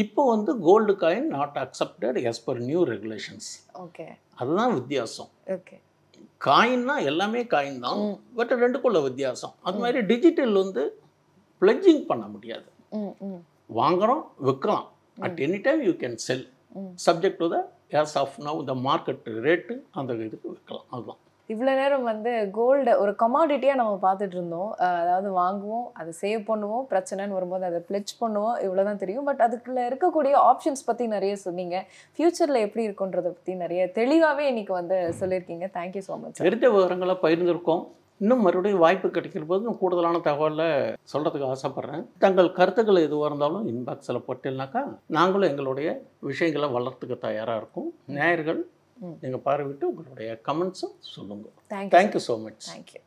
இப்போ வந்து gold coin not accepted as per new regulations. Okay. அதுதான் வித்தியாசம். ஓகே. காயின்னா எல்லாமே காயின் தான். பட் ரெண்டுக்குள்ள வித்தியாசம். அது மாதிரி டிஜிட்டல் வந்து பிளட்ஜிங் பண்ண முடியாது. வாங்குறோம் விற்கலாம். At any time you can sell subject to the as of now the market rate அந்த இதுக்கு விற்கலாம். அதுதான். இவ்வளோ நேரம் வந்து கோல்டு ஒரு கமாடிட்டியாக நம்ம பார்த்துட்டு இருந்தோம். அதாவது வாங்குவோம், அதை சேவ் பண்ணுவோம், பிரச்சனைன்னு வரும்போது அதை பிளெட்ஜ் பண்ணுவோம், இவ்வளோ தான் தெரியும். பட் அதுக்குள்ளே இருக்கக்கூடிய ஆப்ஷன்ஸ் பற்றி நிறைய சொன்னீங்க. ஃப்யூச்சரில் எப்படி இருக்குன்றதை பற்றி நிறைய தெளிவாகவே இன்னைக்கு வந்து சொல்லியிருக்கீங்க. Thank you so much. தெரிஞ்ச விவரங்களை பகிர்ந்திருக்கோம். இன்னும் மறுபடியும் வாய்ப்பு கிடைக்கிற போது இன்னும் கூடுதலான தகவலை சொல்கிறதுக்கு ஆசைப்பட்றேன். தங்கள் கருத்துக்கள் எதுவாக இருந்தாலும் இன்பாக்ஸில் போட்டில்னாக்கா நாங்களும் எங்களுடைய விஷயங்களை வளர்த்துக்க தயாராக இருக்கும். நேயர்கள் நீங்கள் பார்வையிட்டு உங்களுடைய கமெண்ட்ஸும் சொல்லுங்கள். Thank you so much. தேங்க்யூ.